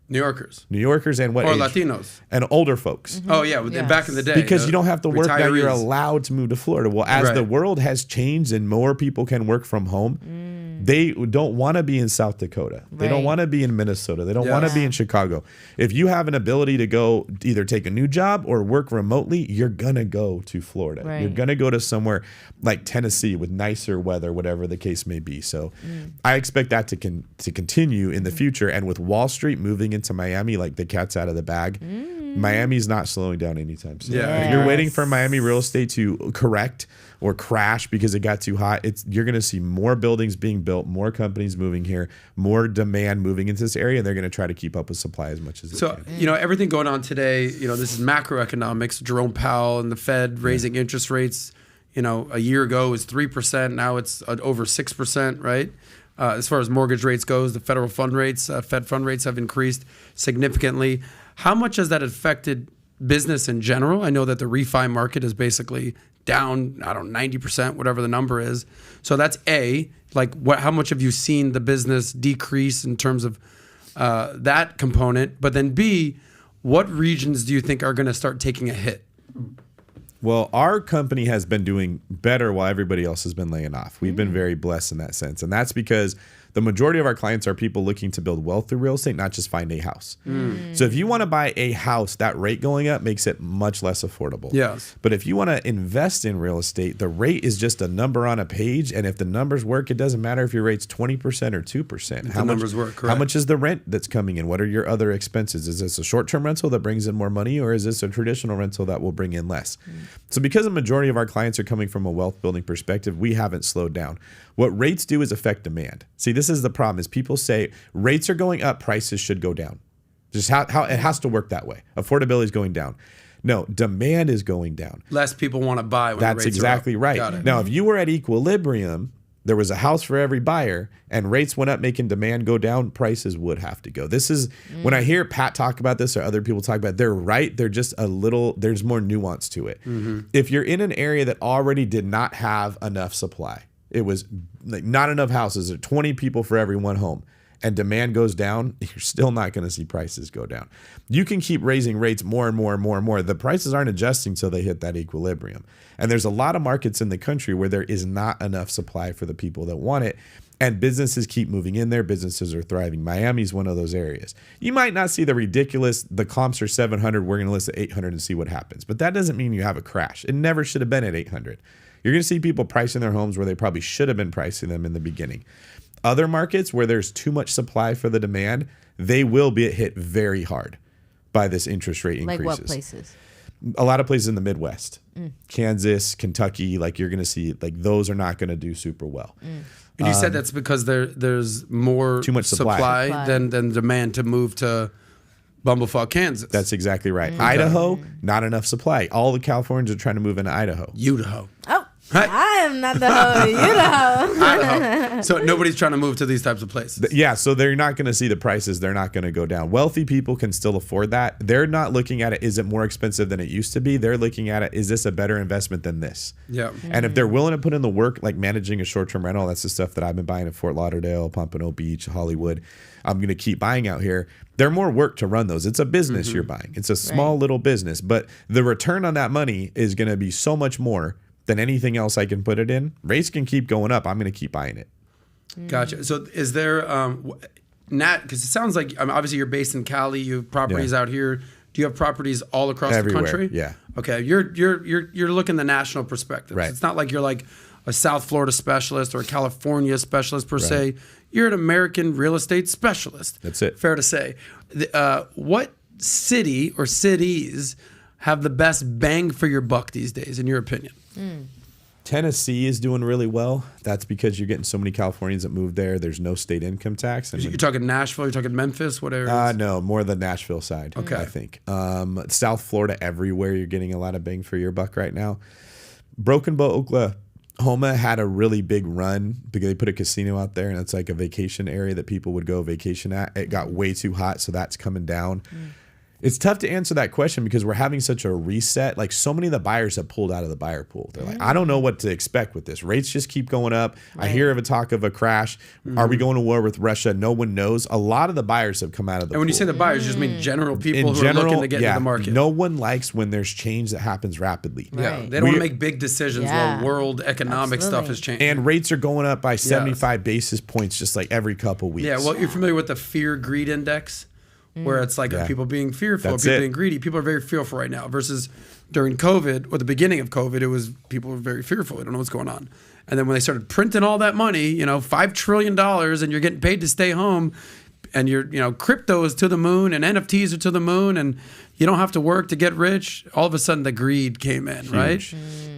New Yorkers. New Yorkers and what Or age? Latinos. And older folks. Oh, yeah. Back in the day. Because you don't have to work now. You're retirees. allowed to move to Florida. Well, as the world has changed and more people can work from home, they don't want to be in South Dakota. They don't want to be in Minnesota. They don't want to be in Chicago. If you have an ability to go either take a new job or work remotely, you're going to go to Florida. You're going to go to somewhere like Tennessee with nicer weather, whatever the case may be. So I expect that to continue in the future. And with Wall Street moving into Miami like the cat's out of the bag, Miami's not slowing down anytime soon. If you're waiting for Miami real estate to correct or crash because it got too hot, you're going to see more buildings being built, more companies moving here, more demand moving into this area, and they're going to try to keep up with supply as much as they can. So, everything going on today, this is macroeconomics. Jerome Powell and the Fed raising interest rates, a year ago was 3%. Now it's over 6%, right? As far as mortgage rates goes, the federal fund rates, Fed fund rates have increased significantly. How much has that affected business in general? I know that the refi market is basically down, 90%, whatever the number is. So that's A, how much have you seen the business decrease in terms of that component? But then B, what regions do you think are going to start taking a hit? Well, our company has been doing better while everybody else has been laying off. We've been very blessed in that sense. And that's because the majority of our clients are people looking to build wealth through real estate, not just find a house. So if you want to buy a house, that rate going up makes it much less affordable. Yes. But if you want to invest in real estate, the rate is just a number on a page. And if the numbers work, it doesn't matter if your rate's 20% or 2%. The numbers work, correct. How much is the rent that's coming in? What are your other expenses? Is this a short-term rental that brings in more money, or is this a traditional rental that will bring in less? So because the majority of our clients are coming from a wealth building perspective, we haven't slowed down. What rates do is affect demand. See, this this is the problem is people say rates are going up, prices should go down. Just how it has to work that way. Affordability is going down. No, demand is going down. Less people want to buy when That's the rates exactly are up. right. Got it. Now, if you were at equilibrium, there was a house for every buyer, and rates went up, making demand go down, prices would have to go. This is when I hear Pat talk about this or other people talk about it, they're right. They're just there's more nuance to it. If you're in an area that already did not have enough supply, it was like not enough houses, or 20 people for every one home, and demand goes down, you're still not going to see prices go down. You can keep raising rates more and more and more and more. The prices aren't adjusting until they hit that equilibrium. And there's a lot of markets in the country where there is not enough supply for the people that want it. And businesses keep moving in there. Businesses are thriving. Miami's one of those areas. You might not see the comps are 700. We're going to list at 800 and see what happens. But that doesn't mean you have a crash. It never should have been at 800. You're going to see people pricing their homes where they probably should have been pricing them in the beginning. Other markets where there's too much supply for the demand, they will be hit very hard by this interest rate increases. Like what places? A lot of places in the Midwest, Kansas, Kentucky, like you're going to see, like those are not going to do super well. And you said that's because there's more too much supply. than demand to move to Bumblefuck, Kansas. That's exactly right. Idaho, not enough supply. All the Californians are trying to move into Idaho. Idaho. Oh, Right. I am not the hoe of Idaho. Idaho. So nobody's trying to move to these types of places. Yeah, so they're not going to see the prices. They're not going to go down. Wealthy people can still afford that. They're not looking at it, is it more expensive than it used to be? They're looking at it, is this a better investment than this? Yeah. And if they're willing to put in the work, like managing a short-term rental, that's the stuff that I've been buying in Fort Lauderdale, Pompano Beach, Hollywood. I'm going to keep buying out here. They're more work to run those. It's a business you're buying. It's a small little business, but the return on that money is going to be so much more than anything else I can put it in. Rates can keep going up. I'm going to keep buying it. Gotcha. So is there, Nat, because it sounds like, obviously you're based in Cali, you have properties out here. Do you have properties all across Everywhere, the country? yeah. Okay. You're looking the national perspective. Right. It's not like you're like a South Florida specialist or a California specialist per se. You're an American real estate specialist. That's it. Fair to say. What city or cities have the best bang for your buck these days, in your opinion? Tennessee is doing really well. That's because you're getting so many Californians that move there. There's no state income tax. And You're talking Nashville? You're talking Memphis? What areas? No, more the Nashville side. Okay. I think. South Florida, everywhere you're getting a lot of bang for your buck right now. Broken Bow, Oklahoma had a really big run because they put a casino out there, and it's like a vacation area that people would go vacation at. It got way too hot, so that's coming down. It's tough to answer that question because we're having such a reset. Like so many of the buyers have pulled out of the buyer pool. They're like, I don't know what to expect with this. Rates just keep going up. I hear of a talk of a crash. Are we going to war with Russia? No one knows. A lot of the buyers have come out of the pool. And when you say the buyers, you just mean general people who are looking to get into the market. No one likes when there's change that happens rapidly. Yeah, they don't want to make big decisions while world economic stuff is changing. And rates are going up by 75 basis points just like every couple weeks. Yeah, well, you're familiar with the fear-greed index? Where it's like people being fearful, people being greedy. People are very fearful right now versus during COVID or the beginning of COVID, it was people were very fearful. They don't know what's going on. And then when they started printing all that money, $5 trillion and you're getting paid to stay home and crypto is to the moon and NFTs are to the moon and you don't have to work to get rich. All of a sudden the greed came in, right?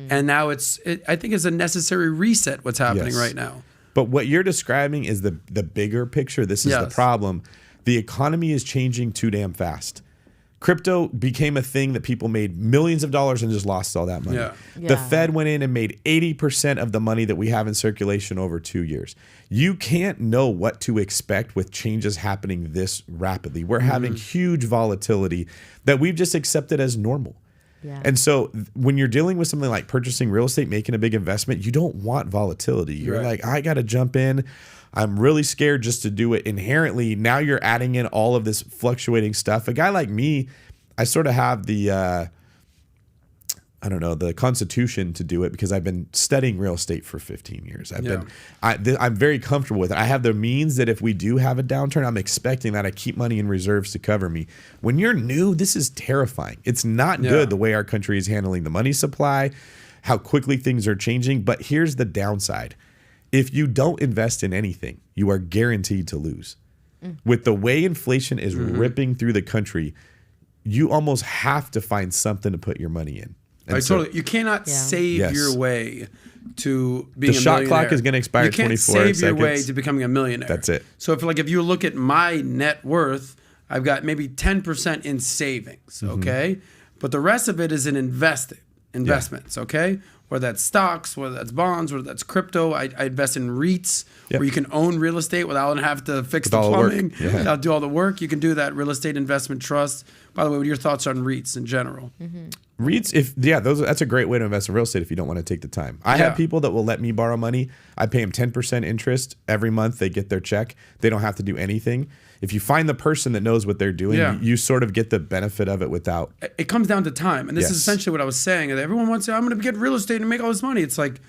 And now I think it's a necessary reset what's happening right now. But what you're describing is the bigger picture. This is the problem. The economy is changing too damn fast. Crypto became a thing that people made millions of dollars and just lost all that money. Yeah. The Fed went in and made 80% of the money that we have in circulation over 2 years. You can't know what to expect with changes happening this rapidly. We're having huge volatility that we've just accepted as normal. Yeah. And so when you're dealing with something like purchasing real estate, making a big investment, you don't want volatility. You're like, I got to jump in. I'm really scared just to do it inherently. Now you're adding in all of this fluctuating stuff. A guy like me, I sort of have the, the constitution to do it because I've been studying real estate for 15 years. I'm very comfortable with it. I have the means that if we do have a downturn, I'm expecting that I keep money in reserves to cover me. When you're new, this is terrifying. It's not good the way our country is handling the money supply, how quickly things are changing. But here's the downside. If you don't invest in anything, you are guaranteed to lose. With the way inflation is ripping through the country, you almost have to find something to put your money in. And You cannot save your way to being the a shot millionaire. clock is going to expire You can't 24 save seconds. your way to becoming a millionaire. That's it. So if you look at my net worth, I've got maybe 10% in savings, okay? But the rest of it is in investments, okay? Whether that's stocks, whether that's bonds, whether that's crypto. I invest in REITs where you can own real estate without having to fix the plumbing, without do all the work. You can do that. Real estate investment trust. By the way, what are your thoughts on REITs in general? REITs, that's a great way to invest in real estate if you don't want to take the time. I have people that will let me borrow money. I pay them 10% interest every month. They get their check. They don't have to do anything. If you find the person that knows what they're doing, you sort of get the benefit of it without. It comes down to time. And this is essentially what I was saying. Everyone wants to say, I'm going to get real estate and make all this money. It's like,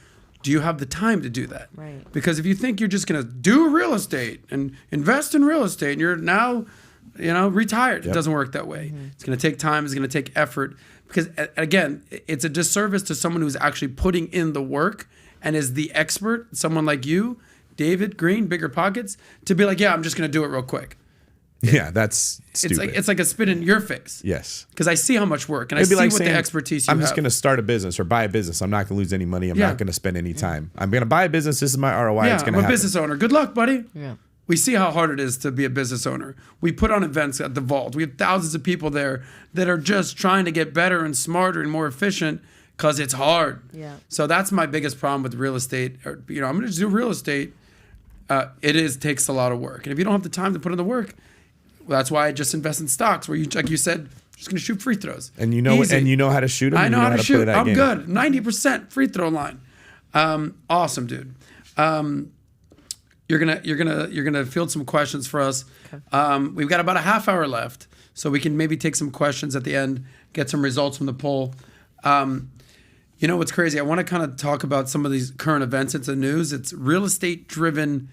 do you have the time to do that? Right. Because if you think you're just going to do real estate and invest in real estate and you're now, retired, it doesn't work that way. It's going to take time. It's going to take effort. Because, again, it's a disservice to someone who's actually putting in the work and is the expert, someone like you, David Greene, Bigger Pockets, to be like, I'm just going to do it real quick. Yeah, that's stupid. It's like a spit in your face. Yes. Because I see how much work and It'd I see like what saying, the expertise you I'm have. just going to start a business or buy a business. I'm not going to lose any money. I'm not going to spend any time. I'm going to buy a business. This is my ROI. It's going to happen. I'm a business owner. Good luck, buddy. Yeah. We see how hard it is to be a business owner. We put on events at the Vault. We have thousands of people there that are just trying to get better and smarter and more efficient because it's hard. Yeah. So that's my biggest problem with real estate. I'm going to just do real estate. It takes a lot of work. And if you don't have the time to put in the work, that's why I just invest in stocks where you, like you said, just going to shoot free throws. And you know Easy. and you know how to shoot them. I know how to shoot. I'm game. good. 90% free throw line. Awesome, dude. You're gonna field some questions for us. Okay. We've got about a half hour left, so we can maybe take some questions at the end, get some results from the poll. What's crazy? I want to kind of talk about some of these current events. It's the news. It's real estate driven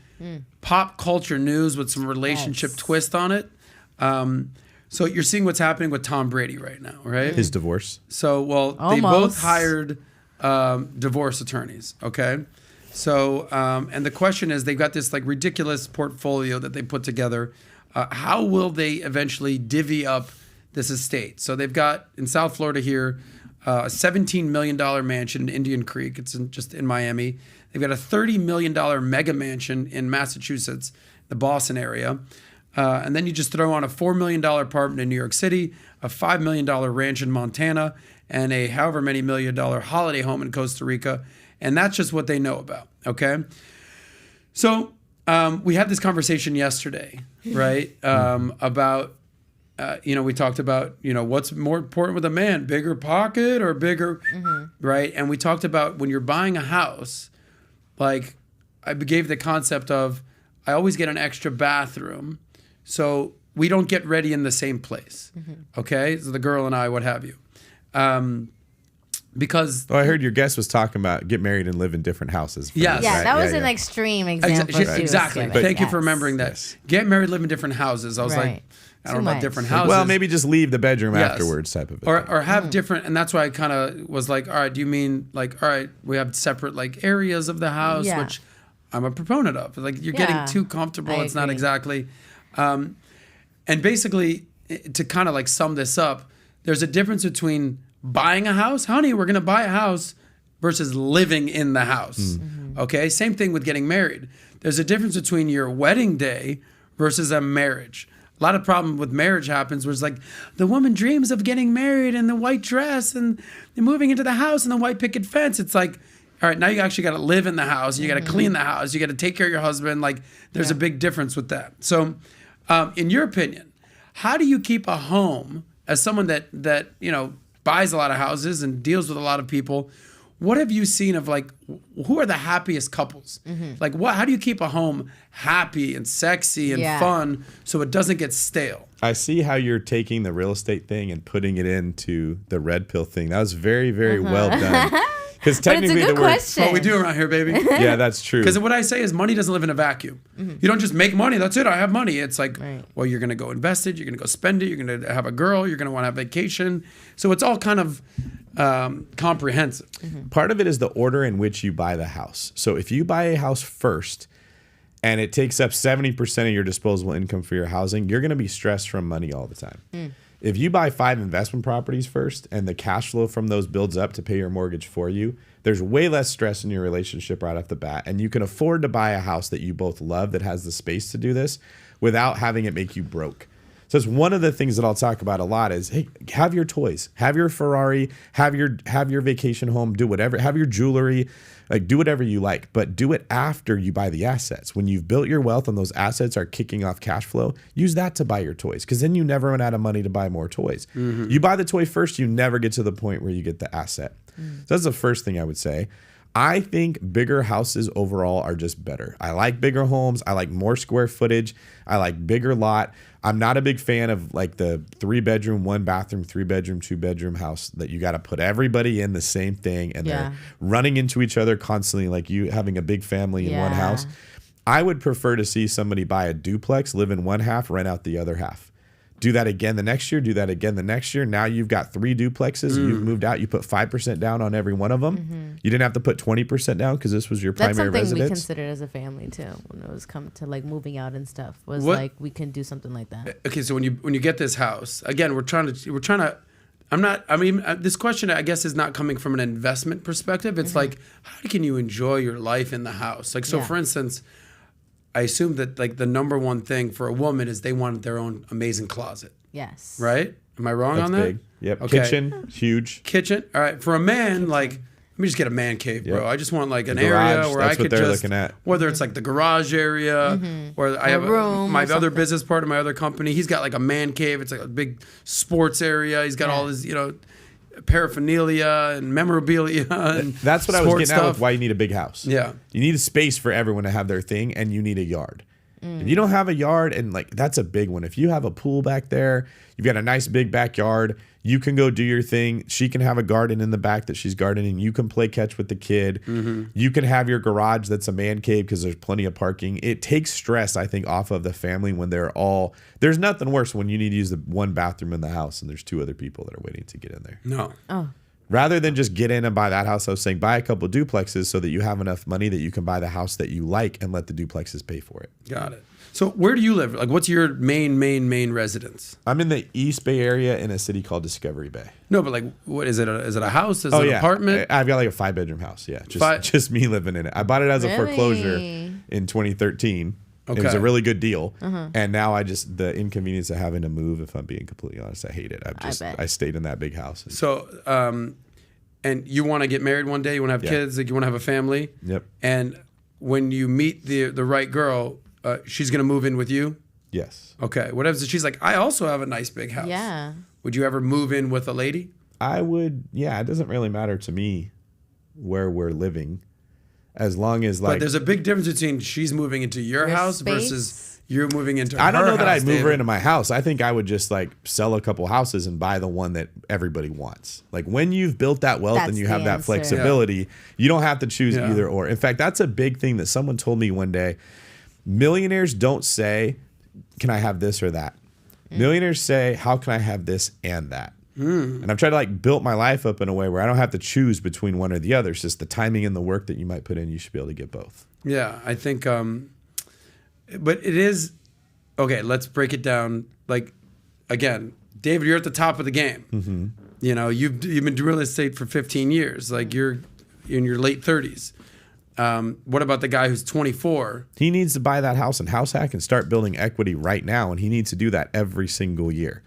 pop culture news with some relationship twist on it. So you're seeing what's happening with Tom Brady right now, right? His divorce. So, they both hired divorce attorneys, okay? So, and the question is, they've got this like ridiculous portfolio that they put together. How will they eventually divvy up this estate? So they've got in South Florida here, a $17 million mansion in Indian Creek. It's just in Miami. They've got a $30 million mega mansion in Massachusetts, the Boston area. And then you just throw on a $4 million apartment in New York City, a $5 million ranch in Montana, and a however many $1 million holiday home in Costa Rica. And that's just what they know about, okay? So we had this conversation yesterday, right, about, we talked about, what's more important with a man, bigger pocket or bigger, right? And we talked about when you're buying a house, like I gave the concept of I always get an extra bathroom, so we don't get ready in the same place, okay? So the girl and I, what have you. Because I heard your guest was talking about get married and live in different houses. Yes. Yeah, that was an extreme example. Exactly. Thank you for remembering that. Yes. Get married, live in different houses. I was like, I don't know about different houses. Well, maybe just leave the bedroom afterwards type of it. Or have different, and that's why I kind of was like, all right, do you mean like, all right, we have separate like areas of the house, which I'm a proponent of. Like you're getting too comfortable. It's not exactly. And basically, to kind of like sum this up, there's a difference between buying a house, honey, we're going to buy a house, versus living in the house. Okay? Same thing with getting married. There's a difference between your wedding day versus a marriage. A lot of problem with marriage happens where it's like the woman dreams of getting married in the white dress and moving into the house and the white picket fence. It's like, all right, now you actually got to live in the house. You got to clean the house. You got to take care of your husband. Like there's a big difference with that. So in your opinion, how do you keep a home as someone that buys a lot of houses and deals with a lot of people? What have you seen of like, who are the happiest couples? Like how do you keep a home happy and sexy and fun so it doesn't get stale? I see how you're taking the real estate thing and putting it into the red pill thing. That was very, very well done. Because technically it's a good question. That's what we do around here, baby. Yeah, that's true. Because what I say is money doesn't live in a vacuum. You don't just make money. That's it. I have money. It's like, well, you're going to go invest it. You're going to go spend it. You're going to have a girl. You're going to want to have vacation. So it's all kind of comprehensive. Part of it is the order in which you buy the house. So if you buy a house first and it takes up 70% of your disposable income for your housing, you're going to be stressed from money all the time. If you buy 5 investment properties first and the cash flow from those builds up to pay your mortgage for you, there's way less stress in your relationship right off the bat. And you can afford to buy a house that you both love that has the space to do this without having it make you broke. So it's one of the things that I'll talk about a lot is, hey, have your toys, have your Ferrari, have your vacation home, do whatever, have your jewelry, like do whatever you like, but do it after you buy the assets. When you've built your wealth and those assets are kicking off cash flow, use that to buy your toys, because then you never run out of money to buy more toys. You buy the toy first, you never get to the point where you get the asset. So that's the first thing I would say. I think bigger houses overall are just better. I like bigger homes. I like more square footage. I like bigger lot. I'm not a big fan of like the 3-bedroom, 1-bathroom, 3-bedroom, 2-bedroom house that you got to put everybody in the same thing and they're running into each other constantly, like you having a big family in one house. I would prefer to see somebody buy a duplex, live in one half, rent out the other half. Do that again the next year, do that again the next year. Now you've got 3 duplexes. You've moved out. You put 5% down on every one of them. You didn't have to put 20% down because this was your primary residence. That's something we considered as a family too when it was come to like moving out and stuff. Was like we can do something like that. Okay, so when you get this house, again, we're trying to. This question I guess is not coming from an investment perspective. It's like, how can you enjoy your life in the house? Like, so for instance, I assume that like the number one thing for a woman is they want their own amazing closet. Yes. Right? Am I wrong on that? Big. Yep. Okay. Kitchen, huge. Kitchen. All right. For a man, like, let me just get a man cave, bro. I just want like an garage, area where I could just, looking at. Whether it's like the garage area, or I have my other business part of my other company. He's got like a man cave. It's like a big sports area. He's got all his, paraphernalia and memorabilia and that's what I was getting at with why you need a big house. Yeah. You need a space for everyone to have their thing, and you need a yard. If you don't have a yard, and like that's a big one. If you have a pool back there, you've got a nice big backyard, you can go do your thing. She can have a garden in the back that she's gardening. You can play catch with the kid. You can have your garage that's a man cave because there's plenty of parking. It takes stress, I think, off of the family when there's nothing worse when you need to use the one bathroom in the house and there's 2 other people that are waiting to get in there. No. Oh. Rather than just get in and buy that house, I was saying buy a couple duplexes so that you have enough money that you can buy the house that you like and let the duplexes pay for it. Got it. So where do you live? Like, what's your main residence? I'm in the East Bay area in a city called Discovery Bay. No, but like, what is it? Is it a house? Is it an apartment? I've got like a 5-bedroom house. Yeah, just me living in it. I bought it as a foreclosure in 2013. Okay. It was a really good deal, and now the inconvenience of having to move. If I'm being completely honest, I hate it. I stayed in that big house. So, and you want to get married one day? You want to have kids? Like you want to have a family? Yep. And when you meet the right girl, she's gonna move in with you? Yes. Okay. What if she's like, I also have a nice big house? Yeah. Would you ever move in with a lady? I would. Yeah. It doesn't really matter to me where we're living, as long as like. But there's a big difference between she's moving into your house versus you're moving into her house. I don't know that I'd move her into my house. I think I would just like sell a couple houses and buy the one that everybody wants. Like when you've built that wealth and you have that flexibility, you don't have to choose either or. In fact, that's a big thing that someone told me one day. Millionaires don't say, can I have this or that? Millionaires say, how can I have this and that? And I've tried to like build my life up in a way where I don't have to choose between one or the other. It's just the timing and the work that you might put in, you should be able to get both. Yeah, I think, but it is, okay, let's break it down. Like, again, David, you're at the top of the game. You've been doing real estate for 15 years. Like you're in your late 30s. What about the guy who's 24? He needs to buy that house and house hack and start building equity right now. And he needs to do that every single year.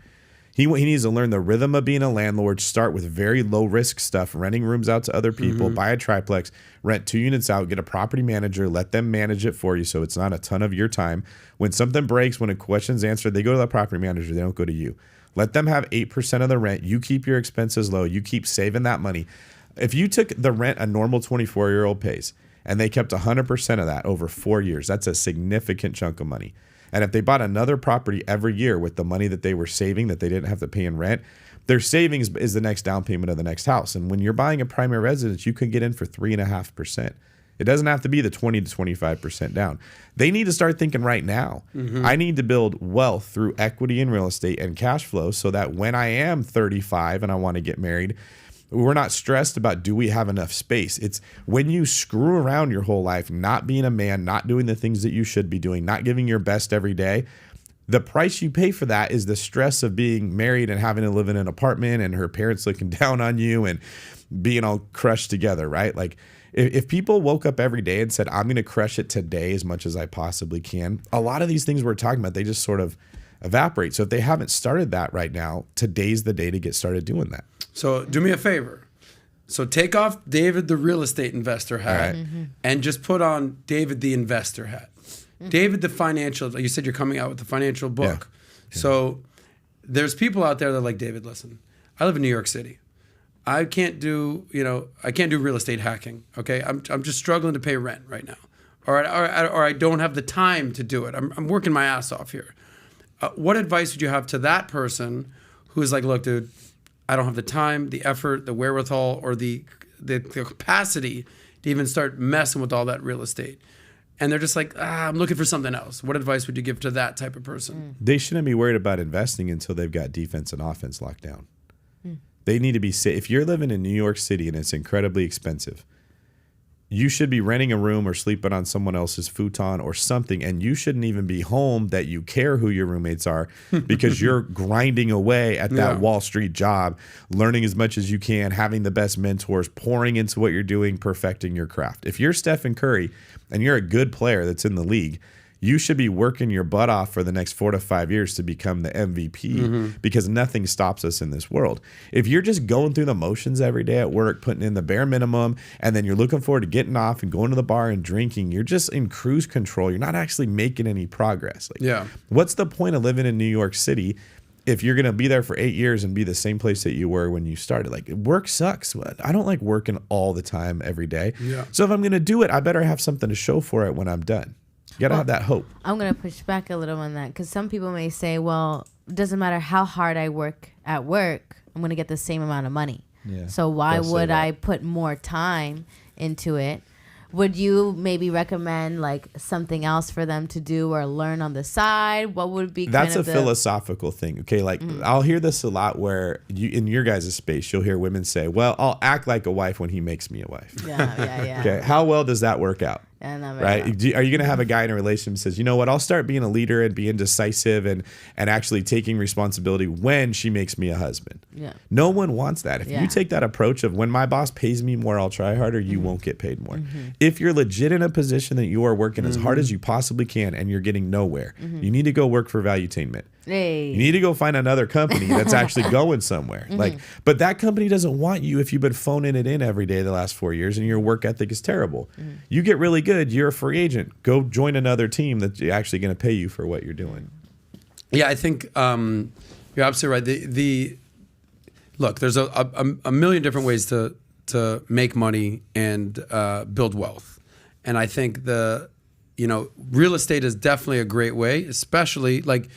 He needs to learn the rhythm of being a landlord, start with very low risk stuff, renting rooms out to other people, buy a triplex, rent 2 units out, get a property manager, let them manage it for you so it's not a ton of your time. When something breaks, when a question's answered, they go to the property manager. They don't go to you. Let them have 8% of the rent. You keep your expenses low. You keep saving that money. If you took the rent a normal 24-year-old pays and they kept 100% of that over 4 years, that's a significant chunk of money. And if they bought another property every year with the money that they were saving that they didn't have to pay in rent, their savings is the next down payment of the next house. And when you're buying a primary residence, you can get in for 3.5%. It doesn't have to be the 20 to 25% down. They need to start thinking right now. I need to build wealth through equity in real estate and cash flow so that when I am 35 and I want to get married, we're not stressed about do we have enough space. It's when you screw around your whole life, not being a man, not doing the things that you should be doing, not giving your best every day, The price you pay for that is the stress of being married and having to live in an apartment and her parents looking down on you and being all crushed together, right? Like if people woke up every day and said, I'm going to crush it today as much as I possibly can, a lot of these things we're talking about, they just sort of evaporate. So if they haven't started that right now, today's the day to get started doing that. So do me a favor. So take off David, the real estate investor hat, and just put on David, the investor hat. David, the financial, you said you're coming out with the financial book. Yeah. So there's people out there that are like, David, listen, I live in New York City. I can't do real estate hacking. Okay. I'm just struggling to pay rent right now. Or I don't have the time to do it. I'm working my ass off here. What advice would you have to that person who's like, look, dude, I don't have the time, the effort, the wherewithal, or the capacity to even start messing with all that real estate. And they're just like, I'm looking for something else. What advice would you give to that type of person? They shouldn't be worried about investing until they've got defense and offense locked down. They need to be safe. If you're living in New York City and it's incredibly expensive, you should be renting a room or sleeping on someone else's futon or something, and you shouldn't even be home that you care who your roommates are because you're grinding away at that Wall Street job, learning as much as you can, having the best mentors, pouring into what you're doing, perfecting your craft. If you're Stephen Curry and you're a good player that's in the league, you should be working your butt off for the next 4 to 5 years to become the MVP because nothing stops us in this world. If you're just going through the motions every day at work, putting in the bare minimum, and then you're looking forward to getting off and going to the bar and drinking, you're just in cruise control. You're not actually making any progress. What's the point of living in New York City if you're going to be there for 8 years and be the same place that you were when you started? Like, work sucks. I don't like working all the time every day. So if I'm going to do it, I better have something to show for it when I'm done. You got to have that hope. I'm going to push back a little on that because some people may say, well, it doesn't matter how hard I work at work, I'm going to get the same amount of money. So why would I put more time into it? Would you maybe recommend like something else for them to do or learn on the side? What would be That's a philosophical thing. Okay, like I'll hear this a lot where you in your guys' space, you'll hear women say, well, I'll act like a wife when he makes me a wife. Yeah. Okay, how well does that work out? Right? Are you going to have a guy in a relationship that says, you know what, I'll start being a leader and being decisive and actually taking responsibility when she makes me a husband? No one wants that. If you take that approach of when my boss pays me more, I'll try harder, you won't get paid more. If you're legit in a position that you are working as hard as you possibly can and you're getting nowhere, you need to go work for Valuetainment. You need to go find another company that's actually going somewhere. But that company doesn't want you if you've been phoning it in every day the last 4 years and your work ethic is terrible. You get really good, you're a free agent. Go join another team that's actually going to pay you for what you're doing. Yeah, I think you're absolutely right. Look, there's a million different ways to make money and build wealth, and I think real estate is definitely a great way, especially like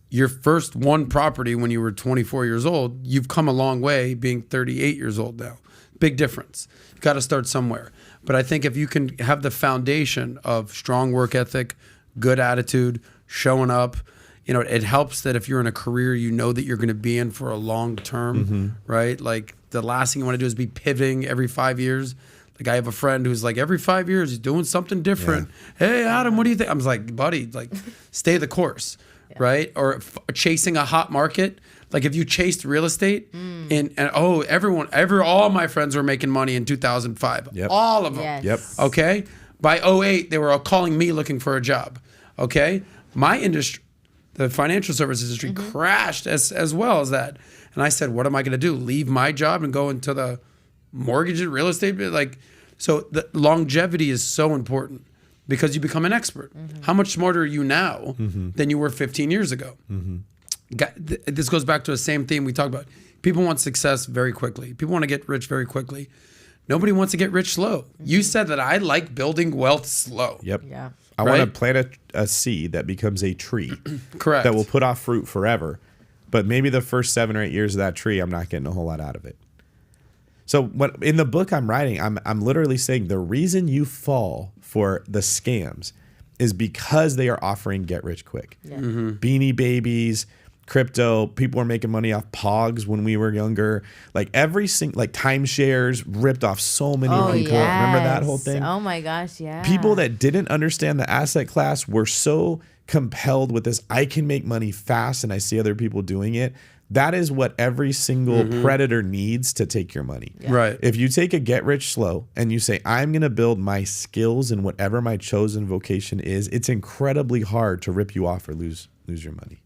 your first one property when you were 24 years old. You've come a long way being 38 years old now. Big difference. You got to start somewhere. But I think if you can have the foundation of strong work ethic, good attitude, showing up, it helps that if you're in a career, you know that you're going to be in for a long term, right? Like the last thing you want to do is be pivoting every 5 years. Like I have a friend who's like every 5 years he's doing something different. Hey, Adam, what do you think? I'm like, buddy, like stay the course, right? Or chasing a hot market. Like if you chased real estate all my friends were making money in 2005. All of them. Okay. By 2008, they were all calling me looking for a job. Okay. My industry, the financial services industry crashed as well as that. And I said, what am I going to do? Leave my job and go into the mortgage and real estate? So the longevity is so important because you become an expert. How much smarter are you now than you were 15 years ago? This goes back to the same theme we talked about. People want success very quickly. People want to get rich very quickly. Nobody wants to get rich slow. You said that I like building wealth slow. I want to plant a seed that becomes a tree. Correct. That will put off fruit forever. But maybe the first 7 or 8 years of that tree, I'm not getting a whole lot out of it. So in the book I'm writing, I'm literally saying the reason you fall for the scams is because they are offering get rich quick. Beanie Babies, crypto, people were making money off Pogs when we were younger. Like timeshares ripped off so many people. Remember that whole thing? Oh my gosh, yeah. People that didn't understand the asset class were so compelled with this, I can make money fast and I see other people doing it. That is what every single predator needs to take your money. Yeah. Right. If you take a get rich slow and you say, I'm going to build my skills in whatever my chosen vocation is, it's incredibly hard to rip you off or lose your money.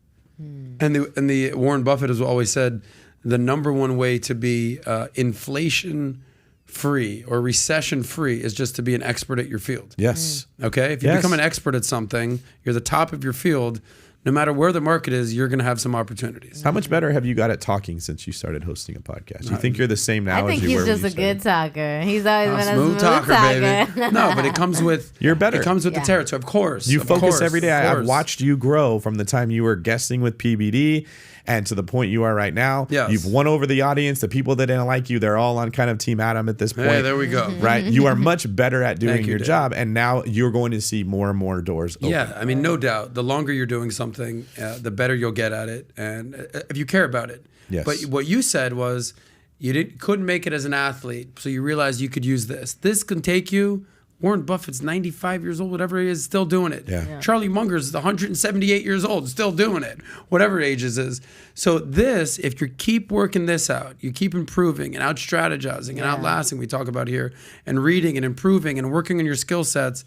And the Warren Buffett has always said the number one way to be inflation free or recession free is just to be an expert at your field. Yes. Okay. If you become an expert at something, you're the top of your field. No matter where the market is, you're going to have some opportunities. How much better have you got at talking since you started hosting a podcast? You think you're the same now? I think as you were he's just when a you good talker. He's always been a smooth talker, baby. No, but it comes with you're better. It comes with the territory, of course. You focus course, every day. I've watched you grow from the time you were guesting with PBD and to the point you are right now. Yes. You've won over the audience. The people that didn't like you, they're all on kind of Team Adam at this point. Hey, there we go. Right? You are much better at doing your Dave. job, and now you're going to see more and more doors open. Yeah, I mean, no doubt. The longer you're doing something, the better you'll get at it, and if you care about it. Yes. But what you said was you couldn't make it as an athlete, so you realized you could use this. This can take you. Warren Buffett's 95 years old, whatever he is, still doing it. Yeah. Charlie Munger's 178 years old, still doing it, whatever ages is. So this, if you keep working this out, you keep improving and out strategizing and outlasting, we talk about here, and reading and improving and working on your skill sets,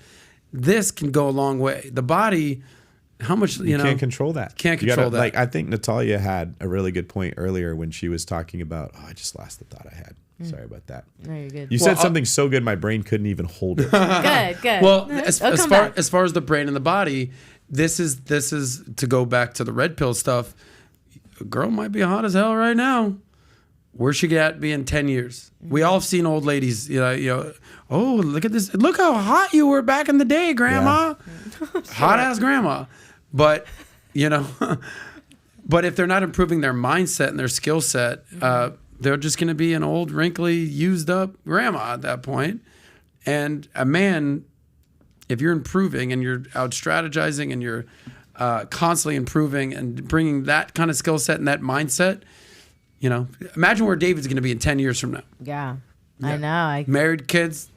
this can go a long way. The body, how much, you know. Can't control that. Can't control that. Like, I think Natalya had a really good point earlier when she was talking about, I just lost the thought I had. Sorry about that. No, you're good. You said something so good, my brain couldn't even hold it. Good. Well, as far as the brain and the body, this is to go back to the red pill stuff. A girl might be hot as hell right now. Where's she at be in 10 years? We all have seen old ladies, you know, oh, look at this. Look how hot you were back in the day, grandma. Yeah. Hot ass grandma. But, you know, but if they're not improving their mindset and their skill set, they're just going to be an old, wrinkly, used up grandma at that point. And a man, if you're improving and you're out strategizing and you're constantly improving and bringing that kind of skill set and that mindset, you know, imagine where David's going to be in 10 years from now. Yeah. I know. Married, kids,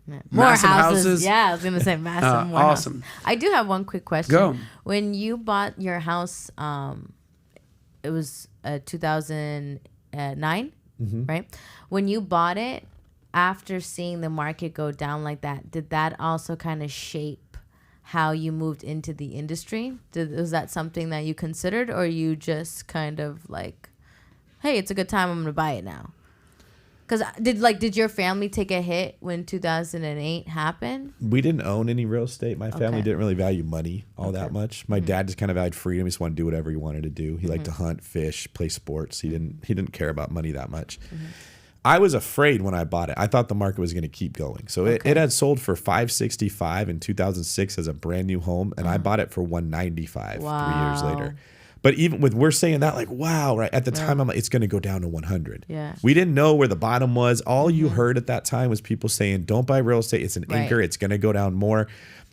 more massive houses. Yeah, I was going to say massive. More awesome. Houses. I do have one quick question. Go. When you bought your house, it was 2009, right? When you bought it, after seeing the market go down like that, did that also kind of shape how you moved into the industry? Was that something that you considered, or you just kind of like, hey, it's a good time, I'm gonna buy it now? Because did your family take a hit when 2008 happened? We didn't own any real estate. My family didn't really value money all that much. My dad just kind of valued freedom. He just wanted to do whatever he wanted to do. He liked to hunt, fish, play sports. He didn't care about money that much. I was afraid when I bought it. I thought the market was going to keep going. So it had sold for $565 in 2006 as a brand new home, and I bought it for $195 3 years later. But even with we're saying that, like, wow, right? At the time, I'm like, it's going to go down to 100. Yeah. We didn't know where the bottom was. All you heard at that time was people saying, don't buy real estate. It's an anchor. It's going to go down more.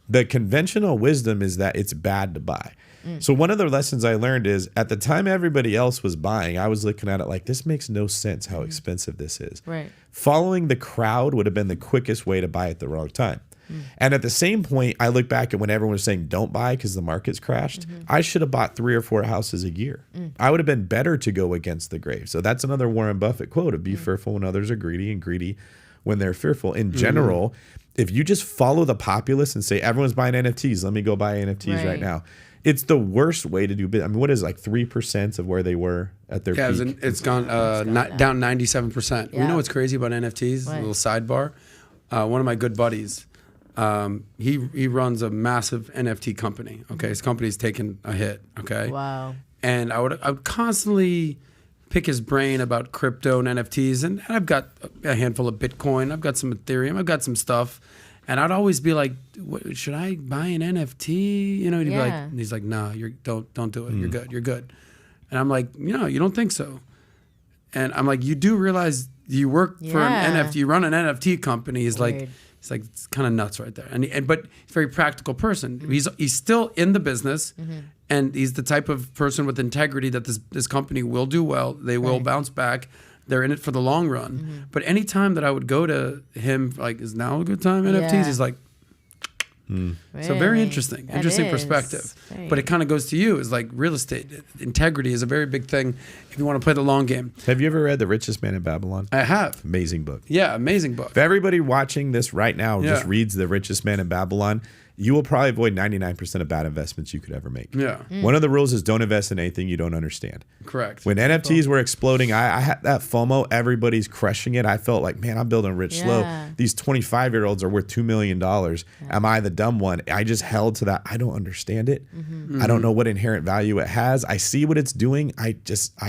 The conventional wisdom is that it's bad to buy. So one of the lessons I learned is at the time everybody else was buying, I was looking at it like, this makes no sense how expensive this is. Right. Following the crowd would have been the quickest way to buy at the wrong time. And at the same point, I look back at when everyone was saying don't buy because the market's crashed. I should have bought 3 or 4 houses a year. I would have been better to go against the grave. So that's another Warren Buffett quote of be fearful when others are greedy and greedy when they're fearful. In general, if you just follow the populace and say everyone's buying NFTs, let me go buy NFTs right now. It's the worst way to do business. I mean, what is it, like 3% of where they were at their peak? Yeah, it's gone down 97%. Yeah. You know what's crazy about NFTs? What? A little sidebar. One of my good buddies, he runs a massive NFT company. Okay, his company's taken a hit. Okay, Wow. and I would constantly pick his brain about crypto and NFTs, and I've got a handful of Bitcoin. I've got some Ethereum. I've got some stuff. And I'd always be like, should I buy an NFT? You know, he'd be like, and he's like, no, don't do it. You're good. And I'm like, you don't think so. And I'm like, you do realize you work for an NFT, you run an NFT company. He's like, it's kind of nuts right there. But he's a very practical person. He's still in the business, and he's the type of person with integrity that this company will do well. They will bounce back. They're in it for the long run. But any time that I would go to him, like, is now a good time, NFTs? He's like, So very interesting perspective. But it kind of goes to you is like real estate. Integrity is a very big thing if you want to play the long game. Have you ever read The Richest Man in Babylon? I have. Amazing book. Yeah, amazing book. If everybody watching this right now just reads The Richest Man in Babylon, you will probably avoid 99% of bad investments you could ever make. Yeah. One of the rules is don't invest in anything you don't understand. Correct. When NFTs were exploding, I had that FOMO. Everybody's crushing it. I felt like, man, I'm building rich slow. These 25-year-olds are worth $2 million. Am I the dumb one? I just held to that. I don't understand it. I don't know what inherent value it has. I see what it's doing. I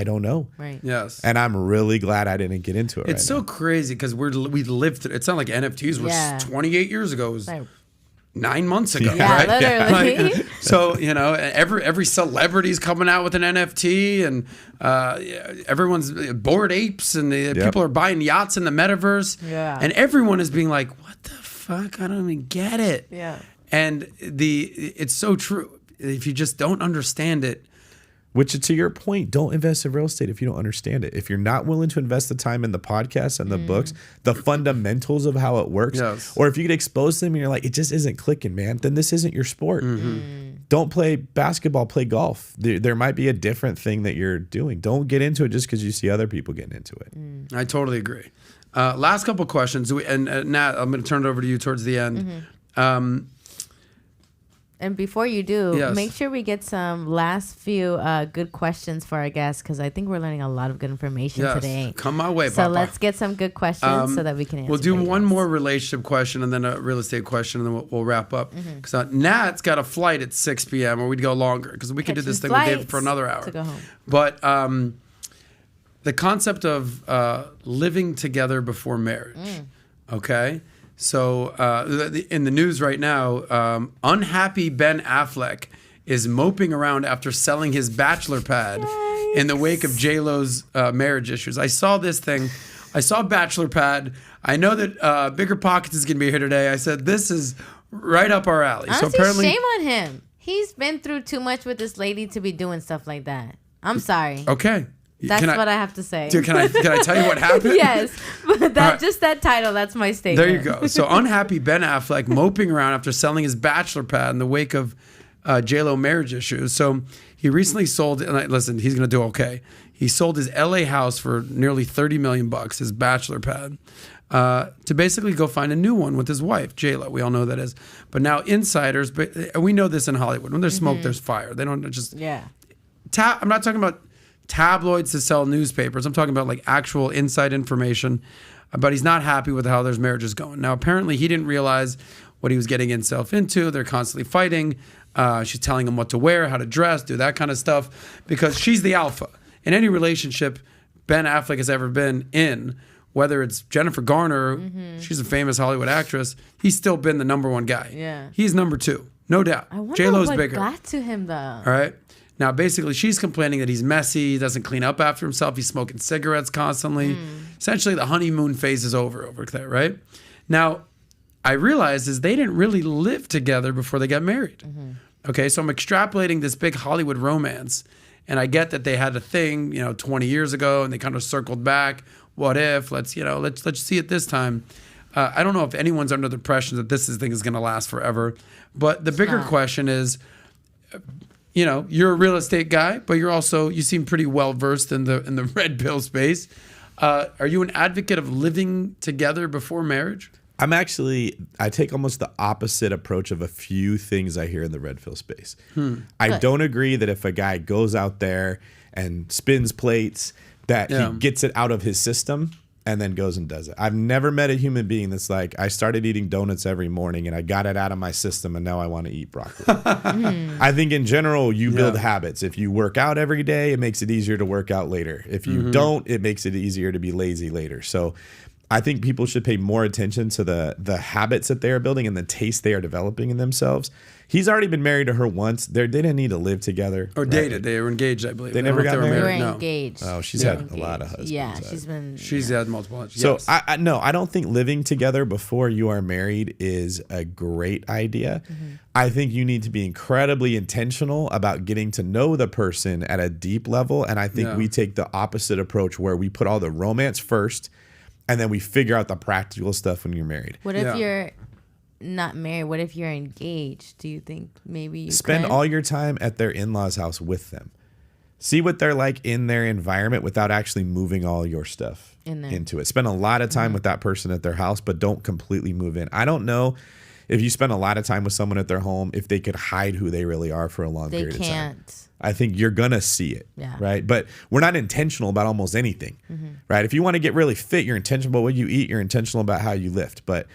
don't know. Right. Yes. And I'm really glad I didn't get into it. It's so crazy because we lived through. It's not like NFTs were 28 years ago. It was 9 months ago, right? Literally. Like, so every celebrity's coming out with an NFT, and everyone's Bored Apes, and people are buying yachts in the metaverse, and everyone is being like, "What the fuck? I don't even get it." Yeah, and it's so true. If you just don't understand it. Which, to your point, don't invest in real estate if you don't understand it. If you're not willing to invest the time in the podcasts and the books, the fundamentals of how it works, or if you get exposed to them and you're like, it just isn't clicking, man, then this isn't your sport. Don't play basketball, play golf. There might be a different thing that you're doing. Don't get into it just because you see other people getting into it. I totally agree. Last couple questions, and Nat, I'm going to turn it over to you towards the end. And before you do, make sure we get some last few good questions for our guests, because I think we're learning a lot of good information today. Come my way, So Papa. let's get some good questions so that we can answer. We'll do one more relationship question and then a real estate question, and then we'll wrap up. Because Nat's got a flight at 6 p.m. or we'd go longer because we could do this thing with David for another hour. To go home. But the concept of living together before marriage, okay? So in the news right now, unhappy Ben Affleck is moping around after selling his bachelor pad in the wake of J-Lo's marriage issues. I saw this thing. I saw bachelor pad. I know that Bigger Pockets is going to be here today. I said, this is right up our alley. Honestly, so apparently, shame on him. He's been through too much with this lady to be doing stuff like that. I'm sorry. Okay. That's what I have to say. Dude, can I tell you what happened? Yes, but just that title, that's my statement. There you go. So unhappy Ben Affleck moping around after selling his bachelor pad in the wake of J-Lo marriage issues. So he recently sold, and listen, he's going to do okay. He sold his LA house for nearly $30 million, his bachelor pad, to basically go find a new one with his wife, J-Lo. We all know who that is. But now insiders, and we know this in Hollywood, when there's smoke, there's fire. They don't just... Yeah. I'm not talking about tabloids to sell newspapers. I'm talking about like actual inside information. But he's not happy with how their marriage is going. Now, apparently, he didn't realize what he was getting himself into. They're constantly fighting. She's telling him what to wear, how to dress, do that kind of stuff, because she's the alpha. In any relationship Ben Affleck has ever been in, whether it's Jennifer Garner, she's a famous Hollywood actress, he's still been the number one guy. Yeah. He's number two, no doubt. I wonder J-Lo's what bigger. got to him, though. All right. Now, basically, she's complaining that he's messy, he doesn't clean up after himself, he's smoking cigarettes constantly. Essentially, the honeymoon phase is over there, right? Now, I realized is they didn't really live together before they got married. Okay, so I'm extrapolating this big Hollywood romance, and I get that they had a thing, 20 years ago, and they kind of circled back. What if? Let's see it this time. I don't know if anyone's under the impression that this thing is going to last forever, but the bigger question is, you're a real estate guy, but you seem pretty well versed in the red pill space. Are you an advocate of living together before marriage? I take almost the opposite approach of a few things I hear in the red pill space. I don't agree that if a guy goes out there and spins plates, that he gets it out of his system and then goes and does it. I've never met a human being that's like, I started eating donuts every morning and I got it out of my system and now I want to eat broccoli. I think in general, you build habits. If you work out every day, it makes it easier to work out later. If you don't, it makes it easier to be lazy later. So I think people should pay more attention to the habits that they are building and the taste they are developing in themselves. He's already been married to her once. They didn't need to live together. Or dated. They were engaged, I believe. They never got married? They were engaged. Oh, she's had a lot of husbands. Yeah, she's had multiple husbands. So yes. I don't think living together before you are married is a great idea. I think you need to be incredibly intentional about getting to know the person at a deep level. And I think we take the opposite approach where we put all the romance first and then we figure out the practical stuff when you're married. What if you're not married? What if you're engaged? Do you think maybe you spend could? all your time at their in-laws' house with them? See what they're like in their environment without actually moving all your stuff into it. Spend a lot of time with that person at their house, but don't completely move in. I don't know if you spend a lot of time with someone at their home, if they could hide who they really are for a long period of time. They can't. I think you're going to see it, right? But we're not intentional about almost anything, right? If you want to get really fit, you're intentional about what you eat. You're intentional about how you lift. But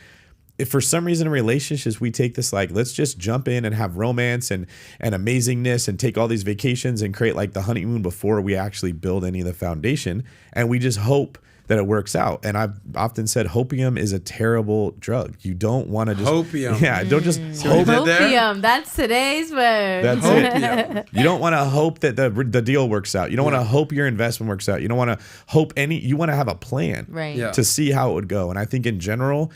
if for some reason in relationships we take this like, let's just jump in and have romance and amazingness and take all these vacations and create like the honeymoon before we actually build any of the foundation, and we just hope that it works out. And I've often said hopium is a terrible drug. You don't want to just hopium. Yeah, don't just hope. Hopium. That's today's word. That's it. You don't want to hope that the deal works out. You don't want to hope your investment works out. You don't want to hope you want to have a plan to see how it would go. And I think in general,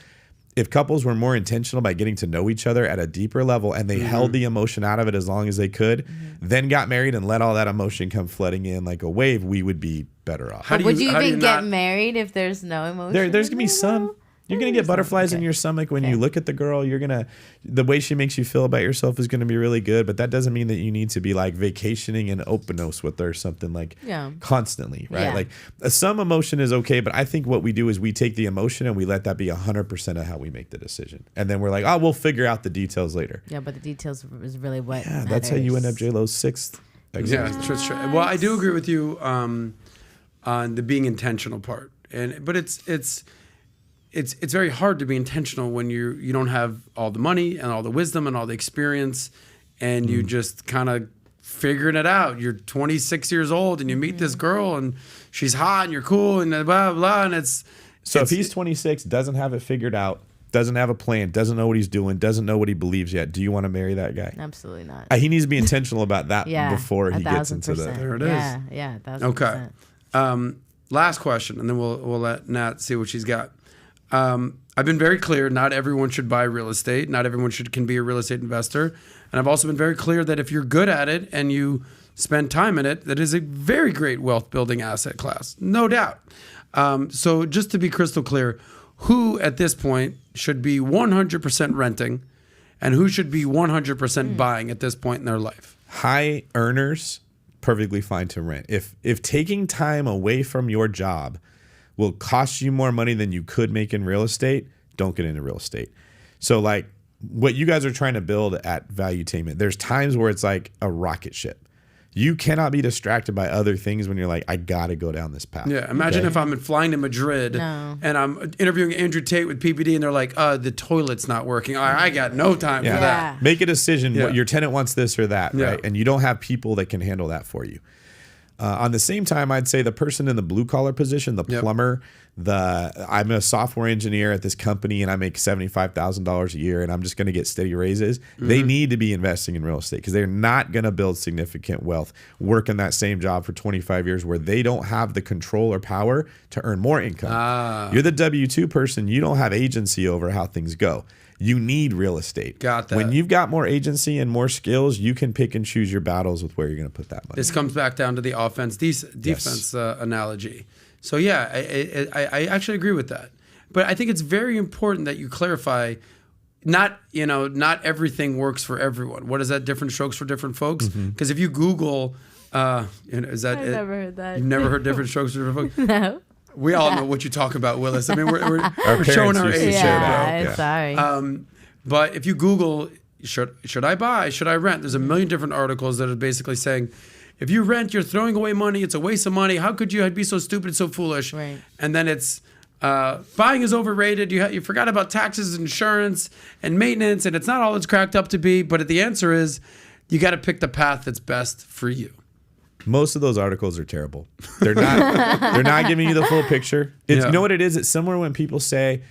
if couples were more intentional by getting to know each other at a deeper level and they held the emotion out of it as long as they could, then got married and let all that emotion come flooding in like a wave, we would be better off. Would you even get married if there's no emotion? There's going to be some. You're going to get butterflies in your stomach when you look at the girl. The way she makes you feel about yourself is going to be really good, but that doesn't mean that you need to be like vacationing in Openos with her or something like constantly, right? Like some emotion is okay, but I think what we do is we take the emotion and we let that be 100% of how we make the decision. And then we're like, oh, we'll figure out the details later. Yeah, but the details is really what matters. That's how you end up J-Lo's 6th. Yeah, true. Well, I do agree with you on the being intentional part. But it's very hard to be intentional when you don't have all the money and all the wisdom and all the experience, and you just kind of figuring it out. You're 26 years old and you meet this girl and she's hot and you're cool and blah blah blah, and if he's 26, doesn't have it figured out, doesn't have a plan, doesn't know what he's doing, doesn't know what he believes yet, do you want to marry that guy? Absolutely not. He needs to be intentional about that before he gets into the. There it is. Yeah, 1000%. Okay. Last question, and then we'll let Nat see what she's got. I've been very clear, not everyone should buy real estate. Not everyone can be a real estate investor. And I've also been very clear that if you're good at it and you spend time in it, that is a very great wealth building asset class, no doubt. So just to be crystal clear, who at this point should be 100% renting and who should be 100% buying at this point in their life? High earners, perfectly fine to rent. If taking time away from your job will cost you more money than you could make in real estate, don't get into real estate. So like what you guys are trying to build at Valuetainment, there's times where it's like a rocket ship. You cannot be distracted by other things when you're like, I got to go down this path. Yeah, imagine if I'm flying to Madrid and I'm interviewing Andrew Tate with PPD and they're like, the toilet's not working. I got no time for that. Make a decision. What your tenant wants this or that, right? And you don't have people that can handle that for you. On the same time, I'd say the person in the blue collar position, the plumber, I'm a software engineer at this company and I make $75,000 a year and I'm just going to get steady raises. They need to be investing in real estate because they're not going to build significant wealth working that same job for 25 years where they don't have the control or power to earn more income. You're the W-2 person. You don't have agency over how things go. You need real estate. Got that. When you've got more agency and more skills, you can pick and choose your battles with where you're going to put that money. This comes back down to the offense defense analogy. So yeah, I actually agree with that. But I think it's very important that you clarify. Not everything works for everyone. What is that? Different strokes for different folks. Because if you Google, is that? I've never heard that. You've never heard different strokes for different folks? No. We all know what you talk about, Willis. I mean, we're showing our age. Sorry. But if you Google, should I buy? Should I rent? There's a million different articles that are basically saying, if you rent, you're throwing away money. It's a waste of money. How could you be so stupid, so foolish? Right. And then it's buying is overrated. You forgot about taxes, insurance, and maintenance, and it's not all it's cracked up to be. But the answer is, you got to pick the path that's best for you. Most of those articles are terrible. They're not giving you the full picture. You know what it is? It's similar when people say,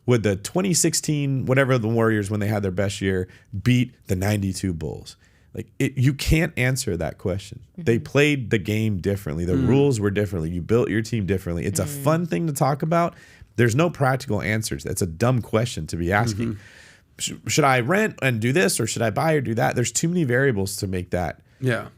would the 2016, whatever the Warriors, when they had their best year, beat the 92 Bulls? Like you can't answer that question. They played the game differently. The rules were differently. You built your team differently. It's a fun thing to talk about. There's no practical answers. That's a dumb question to be asking. Should I rent and do this, or should I buy or do that? There's too many variables to make that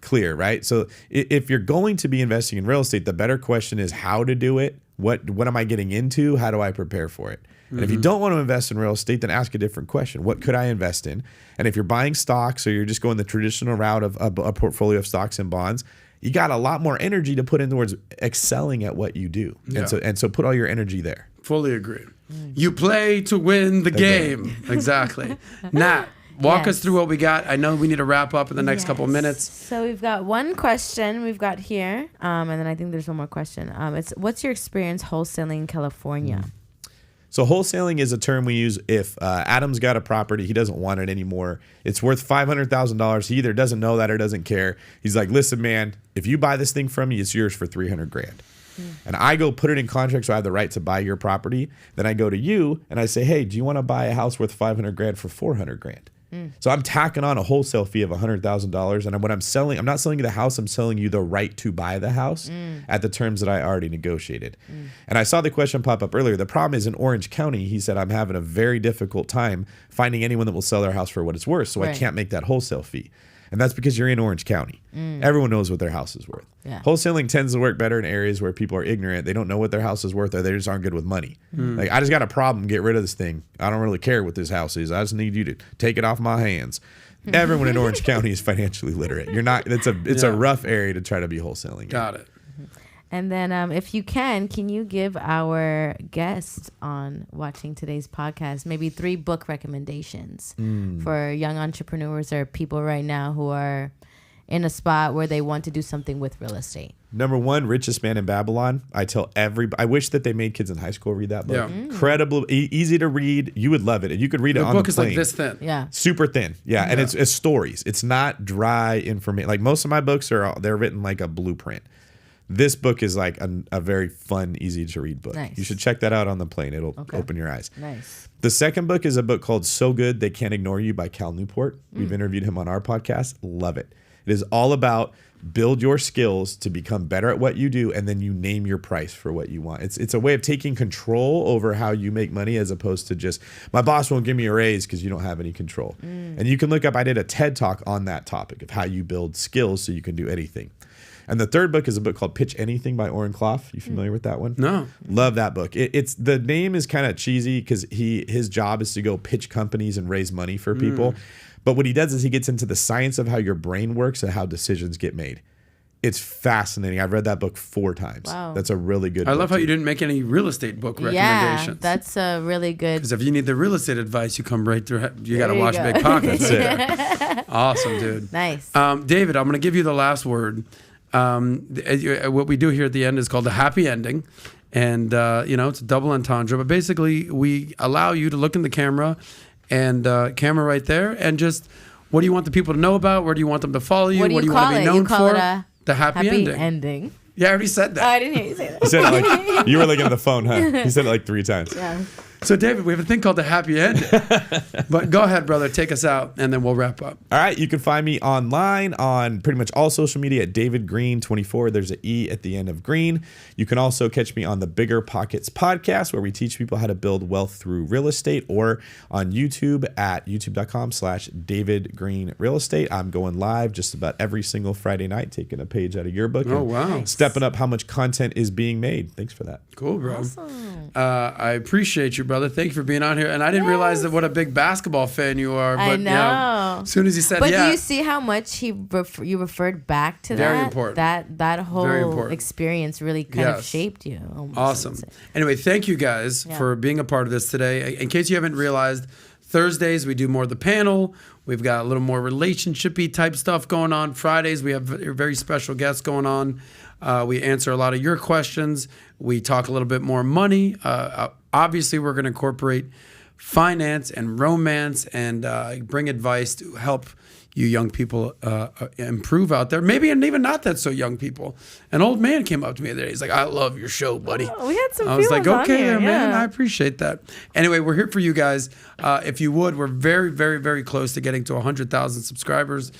clear, right? So if you're going to be investing in real estate, the better question is how to do it What am I getting into? How do I prepare for it? And if you don't want to invest in real estate, then ask a different question. What could I invest in? And if you're buying stocks or you're just going the traditional route of a portfolio of stocks and bonds, you got a lot more energy to put in towards excelling at what you do. Yeah. And so put all your energy there. Fully agree. You play to win the game. Exactly. Nat, walk us through what we got. I know we need to wrap up in the next couple of minutes. So we've got one question we've got here, and then I think there's one more question. It's what's your experience wholesaling in California? So wholesaling is a term we use if Adam's got a property, he doesn't want it anymore. It's worth $500,000. He either doesn't know that or doesn't care. He's like, listen, man, if you buy this thing from me, it's yours for $300,000. And I go put it in contract so I have the right to buy your property. Then I go to you and I say, hey, do you want to buy a house worth $500,000 for $400,000? So I'm tacking on a wholesale fee of $100,000. And when I'm selling, I'm not selling you the house. I'm selling you the right to buy the house at the terms that I already negotiated. And I saw the question pop up earlier. The problem is in Orange County, he said, I'm having a very difficult time finding anyone that will sell their house for what it's worth. So I can't make that wholesale fee. And that's because you're in Orange County. Everyone knows what their house is worth. Yeah. Wholesaling tends to work better in areas where people are ignorant. They don't know what their house is worth, or they just aren't good with money. Like, I just got a problem. Get rid of this thing. I don't really care what this house is. I just need you to take it off my hands. Everyone in Orange County is financially literate. You're not. It's a rough area to try to be wholesaling. Got it. And then if you can you give our guests on watching today's podcast maybe 3 book recommendations for young entrepreneurs or people right now who are in a spot where they want to do something with real estate? Number 1, Richest Man in Babylon. I tell everybody, I wish that they made kids in high school read that book. Yeah. Incredible, easy to read. You would love it. And you could read it on the plane. The book is like this thin. Yeah. Super thin. Yeah. And it's stories. It's not dry information. Like most of my books they're written like a blueprint. This book is like a very fun, easy to read book. Nice. You should check that out on the plane. It'll open your eyes. Nice. The second book is a book called So Good They Can't Ignore You by Cal Newport. We've interviewed him on our podcast. Love it. It is all about build your skills to become better at what you do, and then you name your price for what you want. It's a way of taking control over how you make money as opposed to just, my boss won't give me a raise because you don't have any control. And you can look up, I did a TED Talk on that topic of how you build skills so you can do anything. And the third book is a book called Pitch Anything by Oren Clough. You familiar with that one? No. Love that book. It's the name is kind of cheesy because his job is to go pitch companies and raise money for people. But what he does is he gets into the science of how your brain works and how decisions get made. It's fascinating. I've read that book 4 times. Wow. That's a really good book. I love how you didn't make any real estate book recommendations. Yeah, that's a really good. Because if you need the real estate advice, you come right through. You got to watch Big Pockets. Awesome, dude. Nice. David, I'm going to give you the last word. What we do here at the end is called the happy ending. And, it's a double entendre. But basically, we allow you to look in the camera and camera right there. And just, what do you want the people to know about? Where do you want them to follow you? What do you want to be known call for? it The happy ending. Yeah, I already said that. Oh, I didn't hear you say that. He said it like, you were looking at the phone, huh? He said it like 3 times. Yeah. So, David, we have a thing called the happy ending. But go ahead, brother. Take us out, and then we'll wrap up. All right. You can find me online on pretty much all social media at David Greene 24. There's an E at the end of Greene. You can also catch me on the Bigger Pockets podcast, where we teach people how to build wealth through real estate, or on YouTube at youtube.com/David Greene Real Estate. I'm going live just about every single Friday night, taking a page out of your book. Oh, wow. Stepping up how much content is being made. Thanks for that. Cool, bro. Awesome. I appreciate you, brother. Thank you for being on here. And I didn't realize that what a big basketball fan you are. But, I know. Yeah, as soon as you said but do you see how much you referred back to Very that? important. That whole experience really kind of shaped you. Awesome. Anyway, thank you guys for being a part of this today. In case you haven't realized, Thursdays we do more of the panel. We've got a little more relationship-y type stuff going on. Fridays we have very special guests going on. We answer a lot of your questions. We talk a little bit more money. Obviously, we're going to incorporate finance and romance and bring advice to help you young people improve out there. Maybe and even not that so young people. An old man came up to me the other day. He's like, I love your show, buddy. Oh, we had some I was like, on okay, here, man, yeah. I appreciate that. Anyway, we're here for you guys. If you would, we're very, very, very close to getting to 100,000 subscribers.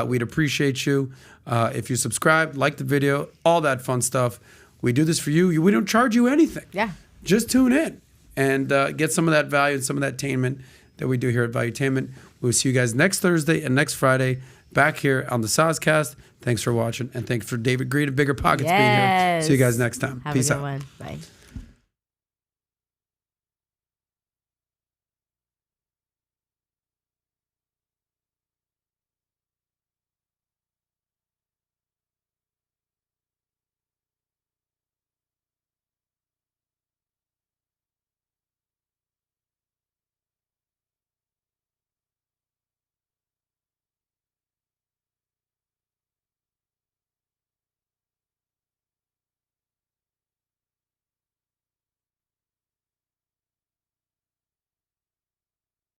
We'd appreciate you. If you subscribe, like the video, all that fun stuff. We do this for you. We don't charge you anything. Yeah. Just tune in and get some of that value and some of that attainment that we do here at Valuetainment. We'll see you guys next Thursday and next Friday back here on the Soscast. Thanks for watching, and thanks for David Greene of Bigger Pockets being here. See you guys next time. Have Peace a good out. one. Bye.